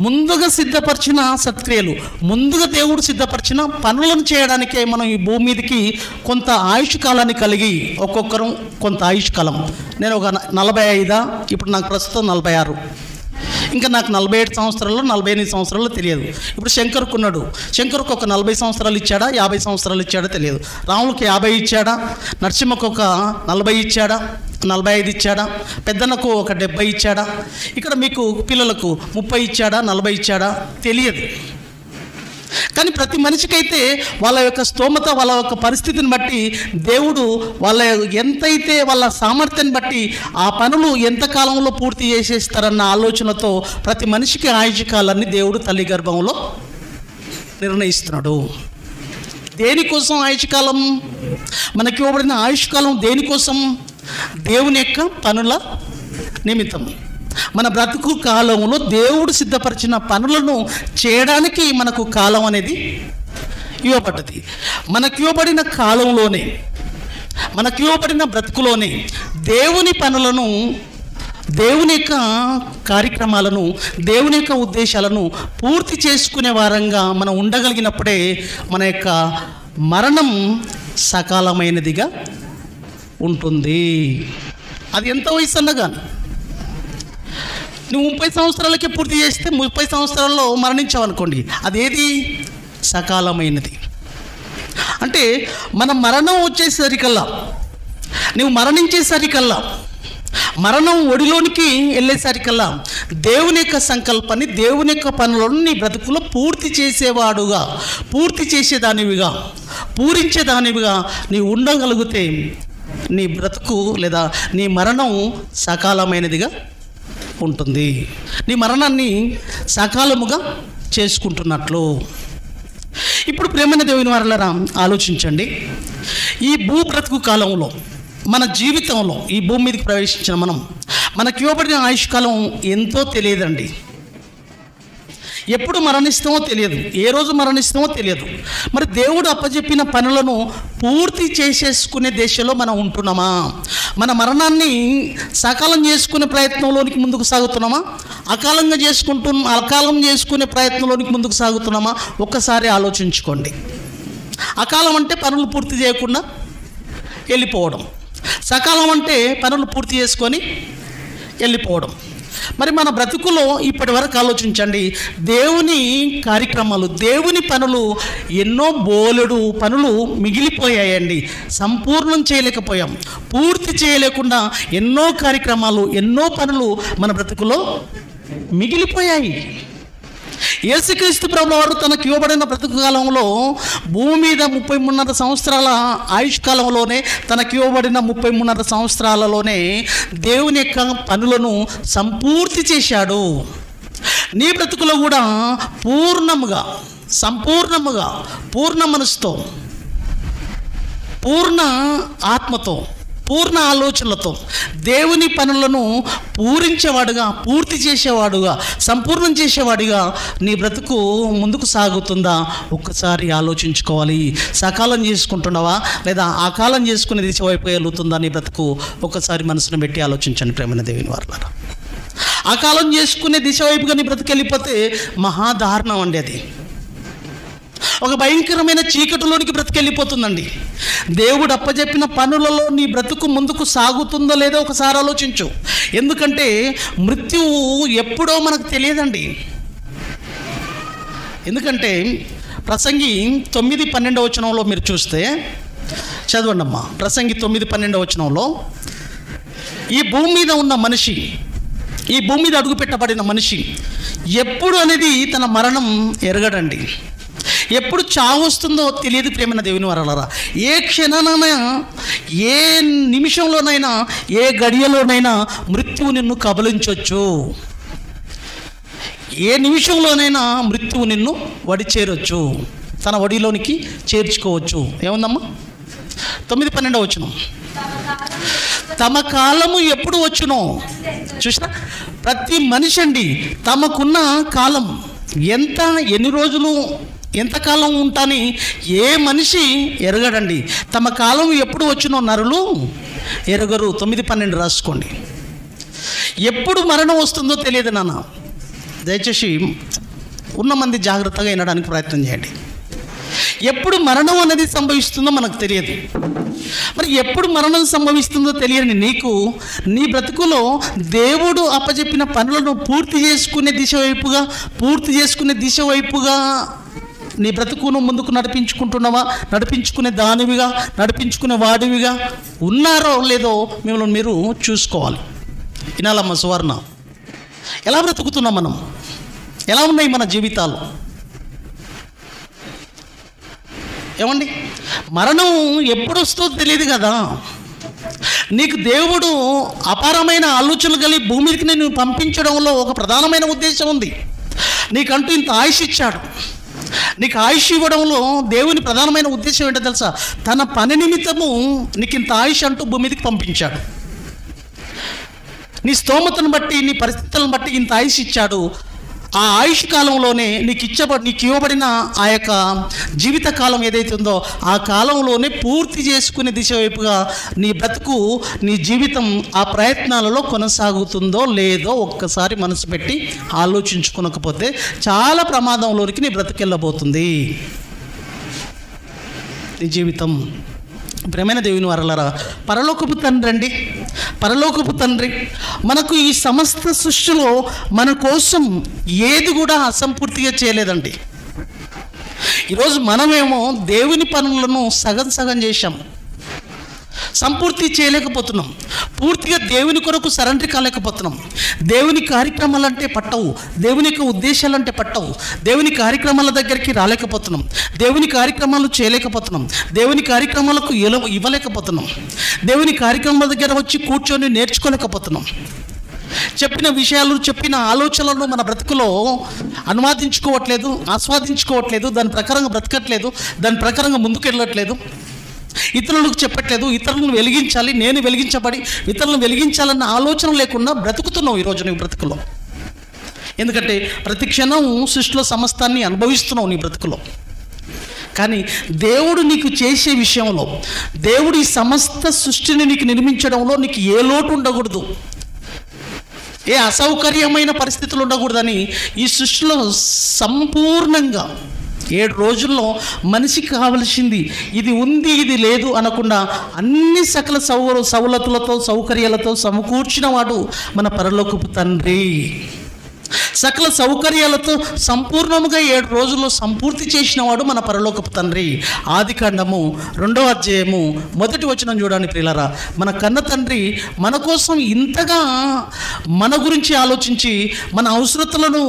ముందుగా సిద్ధపరిచిన సత్క్రియలు, ముందుగా దేవుడు సిద్ధపరిచిన పనులను చేయడానికే మనం ఈ భూమి మీదకి కొంత ఆయుష్ కాలాన్ని కలిగి, ఒక్కొక్కరు కొంత ఆయుష్ కాలం. నేను ఒక 45, ఇప్పుడు నాకు ప్రస్తుతం 46, ఇంకా నాకు 47 సంవత్సరాలు 48 సంవత్సరాలు తెలియదు. ఇప్పుడు శంకర్కు ఉన్నాడు, శంకర్కు ఒక 40 సంవత్సరాలు ఇచ్చాడా, 50 సంవత్సరాలు ఇచ్చాడా తెలియదు. రాములకి 50 ఇచ్చాడా, నరసింహకు ఒక 40 ఇచ్చాడా, 45 ఇచ్చాడా, పెద్దనకు ఒక 70 ఇచ్చాడా, ఇక్కడ మీకు పిల్లలకు 30 ఇచ్చాడా, 40 ఇచ్చాడా తెలియదు. కానీ ప్రతి మనిషికైతే వాళ్ళ యొక్క స్తోమత, వాళ్ళ యొక్క పరిస్థితిని బట్టి దేవుడు ఎంతైతే వాళ్ళ సామర్థ్యాన్ని బట్టి ఆ పనులు ఎంత కాలంలో పూర్తి చేసేస్తారన్న ఆలోచనతో ప్రతి మనిషికి ఆయుష్ కాలాన్ని దేవుడు తల్లి గర్భంలో నిర్ణయిస్తున్నాడు. దేనికోసం ఆయుష్ కాలం? మనకి ఇవ్వబడిన ఆయుష్ కాలం దేనికోసం? దేవుని యొక్క పనుల నిమిత్తం. మన బ్రతుకు కాలంలో దేవుడు సిద్ధపరిచిన పనులను చేయడానికి మనకు కాలం అనేది ఇవ్వబడ్డది. మనకి ఇవ్వబడిన కాలంలోనే, మనకి ఇవ్వబడిన బ్రతుకులోనే దేవుని పనులను, దేవుని యొక్క కార్యక్రమాలను, దేవుని యొక్క ఉద్దేశాలను పూర్తి చేసుకునే వారంగా మనం ఉండగలిగినప్పుడే మన యొక్క మరణం సకాలమైనదిగా ఉంటుంది. అది ఎంత వయసు అన్నా కానీ, నువ్వు 30 సంవత్సరాలకే పూర్తి చేస్తే 30 సంవత్సరాల్లో మరణించావు అనుకోండి, అదేది సకాలమైనది. అంటే మన మరణం వచ్చేసరికల్లా, నువ్వు మరణించేసరికల్లా, మరణం ఒడిలోనికి వెళ్ళేసరికల్లా దేవుని యొక్క సంకల్పాన్ని, దేవుని యొక్క పనులను నీ బ్రతుకులో పూర్తి చేసేవాడుగా, పూర్తి చేసేదానివిగా, పూరించేదానివిగా నీవు ఉండగలిగితే నీ బ్రతుకు లేదా నీ మరణం సకాలమైనదిగా ఉంటుంది. నీ మరణాన్ని సకాలముగా చేసుకుంటున్నట్లు. ఇప్పుడు ప్రియమైన దేవుని వారలారా, ఆలోచించండి. ఈ భూ బ్రతుకు కాలంలో, మన జీవితంలో, ఈ భూమి మీదకి ప్రవేశించిన మనకి ఇవ్వబడిన ఆయుష్ కాలం ఎంతో తెలియదండి. ఎప్పుడు మరణిస్తామో తెలియదు, ఏ రోజు మరణిస్తామో తెలియదు. మరి దేవుడు అప్పచెప్పిన పనులను పూర్తి చేసేసుకునే దశలో మనం ఉంటున్నామా? మన మరణాన్ని సకాలం చేసుకునే ప్రయత్నంలోనికి ముందుకు సాగుతున్నామా? అకాలం చేసుకునే ప్రయత్నంలోనికి ముందుకు సాగుతున్నామా? ఒక్కసారి ఆలోచించుకోండి. అకాలం అంటే పనులు పూర్తి చేయకుండా వెళ్ళిపోవడం, సకాలం అంటే పనులు పూర్తి చేసుకొని వెళ్ళిపోవడం. మరి మన బ్రతుకులో ఇప్పటి వరకు ఆలోచించండి, దేవుని కార్యక్రమాలు, దేవుని పనులు ఎన్నో బోలెడు పనులు మిగిలిపోయాయండి. సంపూర్ణం చేయలేకపోయాం, పూర్తి చేయలేకుండా ఎన్నో కార్యక్రమాలు, ఎన్నో పనులు మన బ్రతుకులో మిగిలిపోయాయి. యేసుక్రీస్తు ప్రభువు వారు తనకు ఇవ్వబడిన బ్రతుకు కాలంలో భూమి మీద 33.5 సంవత్సరాల ఆయుష్ కాలంలోనే, తనకు ఇవ్వబడిన 33.5 సంవత్సరాలలోనే దేవుని యొక్క పనులను సంపూర్తి చేశాడు. నీ బ్రతుకులో కూడా సంపూర్ణముగా పూర్ణ మనసుతో, పూర్ణ ఆత్మతో, పూర్ణ ఆలోచనలతో దేవుని పనులను పూరించేవాడుగా, పూర్తి చేసేవాడుగా, సంపూర్ణం చేసేవాడిగా నీ బ్రతుకు ముందుకు సాగుతుందా ఒక్కసారి ఆలోచించుకోవాలి. సకాలం చేసుకుంటున్నావా లేదా ఆకాలం చేసుకునే దిశ వైపు వెళ్తుందా నీ బ్రతుకు? ఒక్కసారి మనసును పెట్టి ఆలోచించండి ప్రేమైన దేవుని వారలారా. ఆకాలం చేసుకునే దిశ వైపుగా నీ బ్రతుకు వెళ్ళిపోతే మహాదారుణం అండి. అది ఒక భయంకరమైన చీకటిలోనికి బ్రతికెళ్ళిపోతుందండి. దేవుడు అప్పచెప్పిన పనులలో నీ బ్రతుకు ముందుకు సాగుతుందో లేదో ఒకసారి ఆలోచించు. ఎందుకంటే మృత్యువు ఎప్పుడో మనకు తెలియదండి. ఎందుకంటే ప్రసంగి 9:12 వచనంలో మీరు చూస్తే, చదవండి అమ్మా, ప్రసంగి 9:12 వచనంలో, ఈ భూమి మీద ఉన్న మనిషి, ఈ భూమి మీద అడుగు పెట్టబడిన మనిషి ఎప్పుడు అనేది తన మరణం ఎరగడండి. ఎప్పుడు చావు వస్తుందో తెలియదు ప్రేమైన దేవుని వారలారా. ఏ క్షణానైనా, ఏ నిమిషంలోనైనా, ఏ గడియలోనైనా మృత్యువు నిన్ను కబలించవచ్చు. ఏ నిమిషంలోనైనా మృత్యువు నిన్ను వడి చేరొచ్చు, తన వడిలోనికి చేర్చుకోవచ్చు. ఏముందమ్మా? 9:12 వచనం, తమ కాలము ఎప్పుడు వచ్చునో. చూసినా, ప్రతి మనిషి అండి తమకున్న కాలం ఎన్ని రోజులు, ఎంతకాలం ఉంటాని ఏ మనిషి ఎరగడండి. తమ కాలం ఎప్పుడు వచ్చినో నరులు ఎరగరు. 9:12 రాసుకోండి. ఎప్పుడు మరణం వస్తుందో తెలియదు నాన్న. దయచేసి ఉన్న మంది జాగ్రత్తగా వినడానికి ప్రయత్నం చేయండి. ఎప్పుడు మరణం అనేది సంభవిస్తుందో మనకు తెలియదు. మరి ఎప్పుడు మరణం సంభవిస్తుందో తెలియని నీకు నీ బ్రతుకులో దేవుడు అప్పచెప్పిన పనులను పూర్తి చేసుకునే దిశ వైపుగా నీ బ్రతుకును ముందుకు నడిపించుకునే దానివిగా, నడిపించుకునే వాడివిగా ఉన్నారో లేదో మిమ్మల్ని మీరు చూసుకోవాలి. వినాలమ్మ సువర్ణ, ఎలా బ్రతుకుతున్నాం మనం? ఎలా ఉన్నాయి మన జీవితాలు? ఏమండి, మరణం ఎప్పుడు వస్తుందో తెలియదు కదా. నీకు దేవుడు అపారమైన ఆలోచనలు కలిగి భూమి మీదకి నేను పంపించడంలో ఒక ప్రధానమైన ఉద్దేశం ఉంది. నీకంటూ ఇంత ఆయుష్ ఇచ్చాడు. నీకు ఆయుష్ ఇవ్వడంలో దేవుని ప్రధానమైన ఉద్దేశం ఏంటో తెలుసా? తన పని నిమిత్తము నీకు ఇంత ఆయుష్ అంటూ భూమి మీదకి పంపించాడు. నీ స్తోమతను బట్టి, నీ పరిస్థితులను బట్టి ఇంత ఆయుష్ ఇచ్చాడు. ఆ ఆయుష్ కాలంలోనే నీకు ఇవ్వబడిన ఆ యొక్క జీవిత కాలం ఏదైతే ఉందో ఆ కాలంలోనే పూర్తి చేసుకునే దిశ వైపుగా నీ బ్రతుకు, నీ జీవితం ఆ ప్రయత్నాలలో కొనసాగుతుందో లేదో ఒక్కసారి మనసు పెట్టి ఆలోచించుకోకపోతే చాలా ప్రమాదంలోనికి నీ బ్రతుకెళ్ళబోతుంది నీ జీవితం. ప్రేమైన దేవుని వారలారా, పరలోకపు తండ్రి అండి, పరలోకపు తండ్రి మనకు ఈ సమస్త సృష్టిలో మన కోసం ఏది కూడా అసంపూర్తిగా చేయలేదండి. ఈరోజు మనమేమో దేవుని పనులను సగం చేశాం, సంపూర్తి చేయలేకపోతున్నాం. పూర్తిగా దేవుని కొరకు సరెండర్ కాలేకపోతున్నాం. దేవుని కార్యక్రమాలు అంటే పట్టవు, దేవుని యొక్క ఉద్దేశాలు అంటే పట్టవు. దేవుని కార్యక్రమాల దగ్గరికి రాలేకపోతున్నాం, దేవుని కార్యక్రమాలు చేయలేకపోతున్నాం, దేవుని కార్యక్రమాలకు ఇవ్వలేకపోతున్నాం, దేవుని కార్యక్రమాల దగ్గర వచ్చి కూర్చొని నేర్చుకోలేకపోతున్నాం. చెప్పిన విషయాలు, చెప్పిన ఆలోచనలను మన బ్రతుకులో అనువాదించుకోవట్లేదు, ఆస్వాదించుకోవట్లేదు, దాని ప్రకారంగా బ్రతకట్లేదు, దాని ప్రకారంగా ముందుకెళ్ళట్లేదు, ఇతరులకు చెప్పట్లేదు. ఇతరులను వెలిగించాలి, నేను వెలిగించబడి ఇతరులను వెలిగించాలన్న ఆలోచన లేకుండా బ్రతుకుతున్నావు ఈరోజు నీ బ్రతుకులో. ఎందుకంటే ప్రతి క్షణం సృష్టిలో సమస్తాన్ని అనుభవిస్తున్నావు నీ బ్రతుకులో. కానీ దేవుడు నీకు చేసే విషయంలో, దేవుడు ఈ సమస్త సృష్టిని నీకు నిర్మించడంలో నీకు ఏ లోటు ఉండకూడదు, ఏ అసౌకర్యమైన పరిస్థితులు ఉండకూడదని ఈ సృష్టిలో సంపూర్ణంగా 7 రోజుల్లో మనిషికి కావలసింది ఇది ఉంది ఇది లేదు అనకుండా అన్ని సకల సౌలతులతో సౌకర్యాలతో సమకూర్చిన వాడు మన పరలోకపు తండ్రి. సకల సౌకర్యాలతో సంపూర్ణముగా 7 రోజుల్లో సంపూర్తి చేసిన వాడు మన పరలోకపు తండ్రి. ఆదికాండము 2వ అధ్యాయము 1వ వచనం చూడండి ప్రియులారా. మన కన్న తండ్రి మన కోసం ఇంతగా మన గురించి ఆలోచించి మన అవసరతలను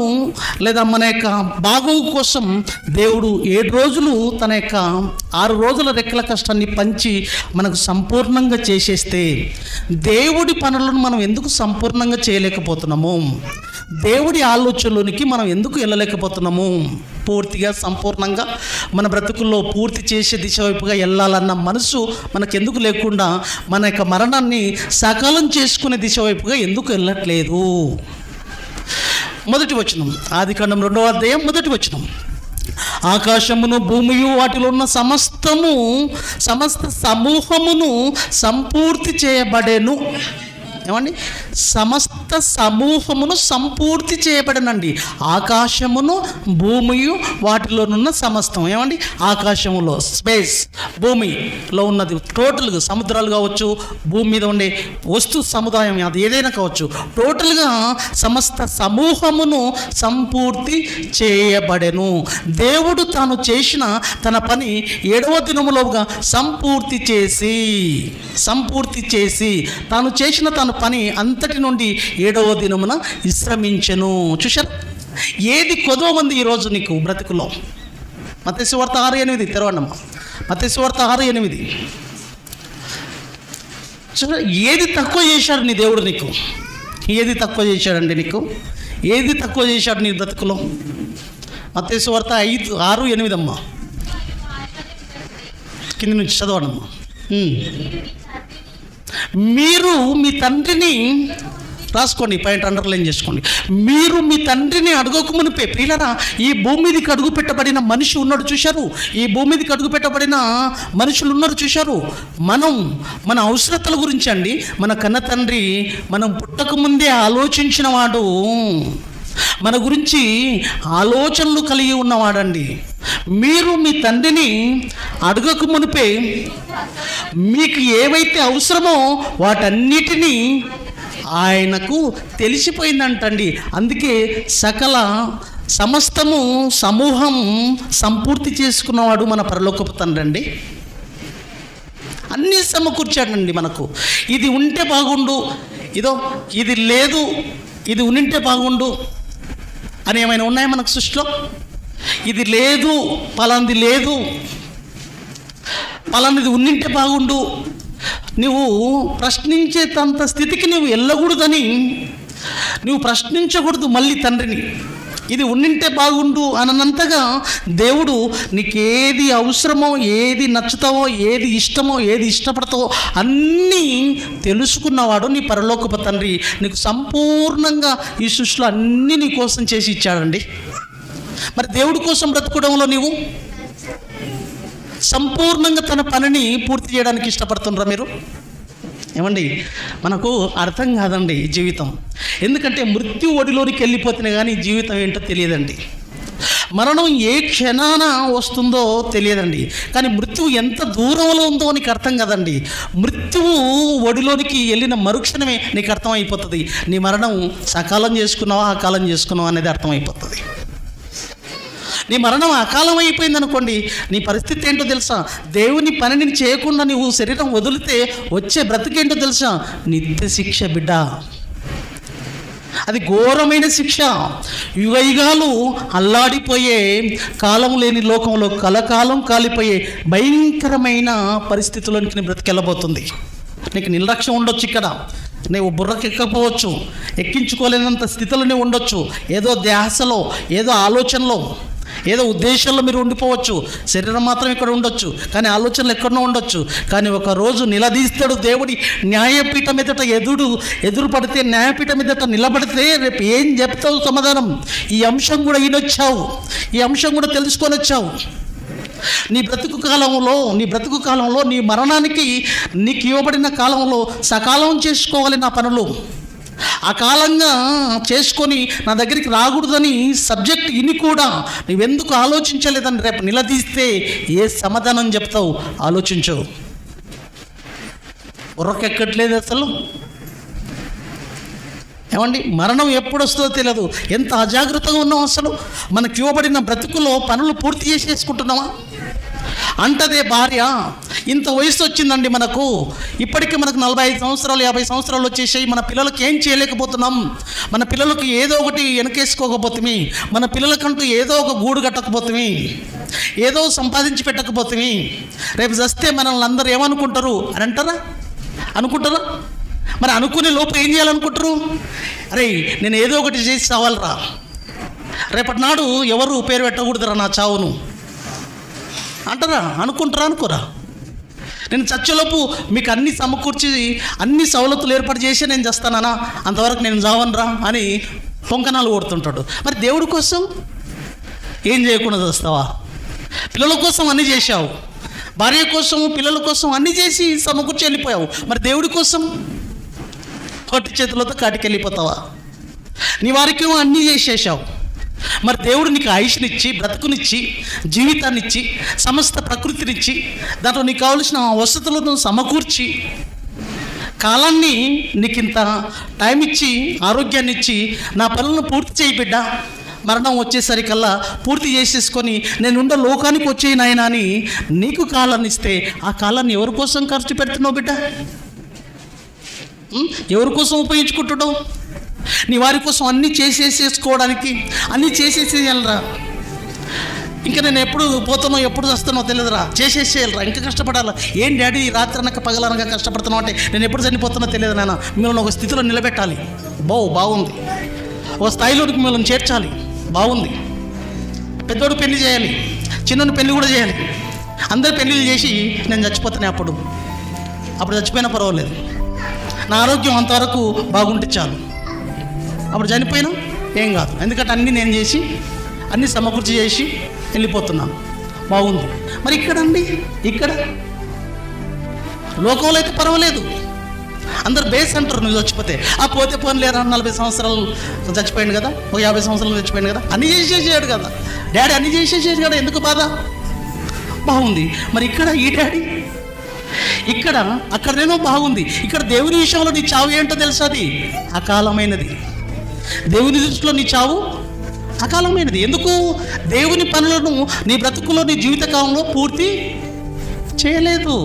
లేదా మన యొక్క బాగోగు కోసం దేవుడు 7 రోజులు తన యొక్క 6 రోజుల రెక్కల కష్టాన్ని పంచి మనకు సంపూర్ణంగా చేసేస్తే దేవుడి పనులను మనం ఎందుకు సంపూర్ణంగా చేయలేకపోతున్నాము? దేవుడి ఆలోచనలోనికి మనం ఎందుకు వెళ్ళలేకపోతున్నాము? పూర్తిగా సంపూర్ణంగా మన బ్రతుకుల్లో పూర్తి చేసే దిశ వైపుగా వెళ్ళాలన్న మనసు మనకెందుకు లేకుండా మన యొక్క మరణాన్ని సకాలం చేసుకునే దిశ వైపుగా ఎందుకు వెళ్ళట్లేదు? 1వ వచనం, ఆదికాండం 2వ అధ్యాయం 1వ వచనం. ఆకాశమును భూమియు వాటిలో ఉన్న సమస్త సమూహమును సంపూర్తి చేయబడెను. ఏమండి? సమస్త సమూహమును సంపూర్తి చేయబడనండి. ఆకాశమును భూమియు వాటిలోనున్న సమస్తం. ఏమండి? ఆకాశములో స్పేస్, భూమిలో ఉన్నది టోటల్గా సముద్రాలు కావచ్చు, భూమి మీద ఉండే వస్తు సముదాయం అది ఏదైనా కావచ్చు, టోటల్గా సమస్త సమూహమును సంపూర్తి చేయబడెను. దేవుడు తాను చేసిన తన పని 7వ దినములోగా సంపూర్తి చేసి తాను చేసిన తన పని అంతటి నుండి 7వ దినమున విశ్రమించెను. చూశారు? ఏది కొదవ మంది ఈరోజు నీకు బ్రతుకులో? మత్తయి సువార్త 6:8 తెరవండమ్మా. మత్తయి సువార్త 6:8. చూడ, ఏది తక్కువ చేశాడు నీ దేవుడు నీకు? ఏది తక్కువ చేశాడండి నీకు? ఏది తక్కువ చేశాడు నీ బ్రతుకులో? మత్తయి సువార్త 6:8 అమ్మా. కింది నుంచి చదవండమ్మా. మీరు మీ తండ్రిని రాసుకోండి, పాయింట్ అండర్లైన్ చేసుకోండి. మీరు మీ తండ్రిని అడగక మునిపే, ప్రియులారా, ఈ భూమి మీదకి అడుగు పెట్టబడిన మనిషి ఉన్నాడు చూశారు? ఈ భూమి మీదకి అడుగు పెట్టబడిన మనుషులు ఉన్నారు చూశారు? మన అవసరతల గురించి అండి మన కన్న తండ్రి మనం పుట్టక ముందే ఆలోచించిన వాడు, మన గురించి ఆలోచనలు కలిగి ఉన్నవాడండి. మీరు మీ తండ్రిని అడగక మునిపే మీకు ఏవైతే అవసరమో వాటన్నిటినీ ఆయనకు తెలిసిపోయిందంటండి. అందుకే సమూహం సంపూర్తి చేసుకున్నవాడు మన పరలోకపు తండ్రి అండి. అన్నీ సమకూర్చాడండి మనకు. ఇది ఉంటే బాగుండు, ఇది లేదు, ఇది ఉంటే బాగుండు అని ఏమైనా ఉన్నాయా మనకు సృష్టిలో? ఇది లేదు, పలాంది లేదు, పలాంది ఉండింటే బాగుండు, నువ్వు ప్రశ్నించేంత స్థితికి నువ్వు వెళ్ళకూడదని నువ్వు ప్రశ్నించకూడదు మళ్ళీ తండ్రిని. ఇది ఉండింటే బాగుండు అనంతగా దేవుడు నీకేది అవసరమో, ఏది నచ్చుతావో, ఏది ఇష్టమో, ఏది ఇష్టపడతావో అన్నీ తెలుసుకున్నవాడు నీ పరలోకపు తండ్రి. నీకు సంపూర్ణంగా ఈ సృష్టిలో అన్నీ నీ కోసం చేసి ఇచ్చాడండి. మరి దేవుడి కోసం బ్రతుకోవడంలో నీవు సంపూర్ణంగా తన పనిని పూర్తి చేయడానికి ఇష్టపడుతున్నారా మీరు? ఏమండి, మనకు అర్థం కాదండి ఈ జీవితం. ఎందుకంటే మృత్యు ఒడిలోనికి వెళ్ళిపోతేనే కానీ జీవితం ఏంటో తెలియదండి. మరణం ఏ క్షణాన వస్తుందో తెలియదండి. కానీ మృత్యువు ఎంత దూరంలో ఉందో నీకు అర్థం కదండి. మృత్యువు ఒడిలోనికి వెళ్ళిన మరుక్షణమే నీకు అర్థమైపోతుంది. నీ మరణం సకాలం చేసుకున్నావా అకాలం చేసుకున్నావా అనేది అర్థమైపోతుంది. నీ మరణం అకాలం అయిపోయింది అనుకోండి, నీ పరిస్థితి ఏంటో తెలుసా? దేవుని పనిని చేయకుండా నువ్వు శరీరం వదిలితే వచ్చే బ్రతికేంటో తెలుసా? నిత్య శిక్ష బిడ్డ. అది ఘోరమైన శిక్ష. యుగయుగాలు అల్లాడిపోయే కాలం లేని లోకంలో కలకాలం కాలిపోయే భయంకరమైన పరిస్థితుల్లోనికి నీ బ్రతికెళ్ళబోతుంది. నీకు నిర్లక్ష్యం ఉండొచ్చు, ఇక్కడ నువ్వు బుర్రకెక్కకపోవచ్చు, ఎక్కించుకోలేనంత స్థితిలోనే ఉండొచ్చు. ఏదో ధ్యాసలో, ఏదో ఆలోచనలో, ఏదో ఉద్దేశంలో మీరు ఉండిపోవచ్చు. శరీరం మాత్రం ఇక్కడ ఉండొచ్చు, కానీ ఆలోచనలు ఎక్కడో ఉండొచ్చు. కానీ ఒక రోజు నిలదీస్తాడు దేవుడి న్యాయపీఠం ఎదుట. ఎదురు పడితే, న్యాయపీఠం ఎదుట నిలబడితే రేపు ఏం చెప్తావు సమాధానం? ఈ అంశం కూడా ఈయనొచ్చావు, ఈ అంశం కూడా తెలుసుకొని వచ్చావు. నీ బ్రతుకు కాలంలో నీ మరణానికి నీకు ఇవ్వబడిన కాలంలో సకాలం చేసుకోవాలి నా పనులు. అకాలంగా చేసుకొని నా దగ్గరికి రాకూడదని సబ్జెక్ట్ ఇని కూడా నువ్వెందుకు ఆలోచించలేదని రేపు నిలదీస్తే ఏ సమాధానం చెప్తావు? ఆలోచించవు. బుర్రకెక్కట్లేదు అసలు. ఏమండి, మరణం ఎప్పుడు వస్తుందో తెలియదు. ఎంత అజాగ్రత్తగా ఉన్నాం అసలు. మనకు ఇవ్వబడిన బ్రతుకులో పనులు పూర్తి చేసేసుకుంటున్నామా? అంటదే భార్య, ఇంత వయసు వచ్చిందండి మనకు, ఇప్పటికీ మనకు 45 సంవత్సరాలు 50 సంవత్సరాలు వచ్చేసాయి, మన పిల్లలకి ఏం చేయలేకపోతున్నాం, మన పిల్లలకి ఏదో ఒకటి వెనకేసుకోకపోతుంది, మన పిల్లలకంటూ ఏదో ఒక గూడు కట్టకపోతుంది, ఏదో సంపాదించి పెట్టకపోతుంది, రేపు చస్తే మనల్ని అందరూ ఏమనుకుంటారు అని అనుకుంటారా? మరి అనుకునే లోపు ఏం చేయాలనుకుంటారు? అరే నేను ఏదో ఒకటి చేసి చావాలరా, రేపటి నాడు ఎవరు పేరు పెట్టకూడదురా నా చావును అంటారా? అనుకోరా? నేను చచ్చేలోపు మీకు అన్ని సమకూర్చి అన్ని సవలతులు ఏర్పాటు చేసి నేను చేస్తానా, అంతవరకు నేను చావనరా అని పొంకనాలు కొడుతుంటాడు. మరి దేవుడి కోసం ఏం చేయకుండా చేస్తావా? పిల్లల కోసం అన్నీ చేశావు, భార్య కోసం పిల్లల కోసం అన్నీ చేసి సమకూర్చి వెళ్ళిపోయావు. మరి దేవుడి కోసం పొట్టి చేతులతో కాటికి వెళ్ళిపోతావా? నీ వారికి అన్నీ చేసేసావు. మరి దేవుడు నీకు ఆయుష్నిచ్చి, బ్రతుకునిచ్చి, జీవితాన్నిచ్చి, సమస్త ప్రకృతినిచ్చి, దాంట్లో నీకు కావలసిన వసతులను సమకూర్చి, కాలాన్ని నీకు ఇంత టైం ఇచ్చి, ఆరోగ్యాన్ని ఇచ్చి, నా పనులను పూర్తి చేయి బిడ్డ, మరణం వచ్చేసరికల్లా పూర్తి చేసేసుకొని నేనుండ లోకానికి వచ్చేయి నాయన అని నీకు కాలాన్ని ఇస్తే, ఆ కాలాన్ని ఎవరి కోసం ఖర్చు పెడుతున్నావు బిడ్డ? ఎవరి కోసం ఉపయోగించుకుంటున్నావు? నీ వారి కోసం అన్నీ చేసేసుకోవడానికి అన్నీ చేసేసేయాలరా. ఇంకా నేను ఎప్పుడు పోతానో ఎప్పుడు వస్తానో తెలియదురా, చేసేసేయాలరా, ఇంకా కష్టపడాలా. ఏం డాడీ రాత్రి అనక పగలనక కష్టపడుతున్నావు అంటే నేను ఎప్పుడు చనిపోతానో తెలియదు నాన్న. మిమ్మల్ని ఒక స్థితిలో నిలబెట్టాలి, బాగుంది, ఒక స్థాయిలోకి మిమ్మల్ని చేర్చాలి, బాగుంది. పెద్దోడు పెళ్లి చేయాలి, చిన్నోడు పెళ్లి కూడా చేయాలి, అందరు పెళ్ళిళ్ళు చేసి నేను చచ్చిపోతానే. అప్పుడు చచ్చిపోయినా పర్వాలేదు, నా ఆరోగ్యం అంతవరకు బాగుంటే చాలు. అప్పుడు చనిపోయినా ఏం కాదు, ఎందుకంటే అన్నీ నేను చేసి అన్నీ సమకూర్చి చేసి వెళ్ళిపోతున్నాను, బాగుంది. మరి ఇక్కడ లోకంలో అయితే పర్వాలేదు, అందరు బేస్ అంటారు నువ్వు చచ్చిపోతే. పోతే పోని లేరా, 40 సంవత్సరాలు చచ్చిపోయాడు కదా, ఒక 50 సంవత్సరాలు చచ్చిపోయాడు కదా, అన్నీ చేసేసాడు కదా డాడీ, అన్నీ చేసేసాడు కదా, ఎందుకు బాధ? బాగుంది. మరి ఇక్కడ ఈ డాడీ అక్కడనేమో బాగుంది. ఇక్కడ దేవుని విషయంలో నీ చావు ఏంటో తెలుసా? అది అకాలమైనది. దేవుని దృష్టిలో నీ చావు అకాలమైనది. ఎందుకు? దేవుని పనులను నీ బ్రతుకులో నీ జీవితకాలంలో పూర్తి చేయలేదు.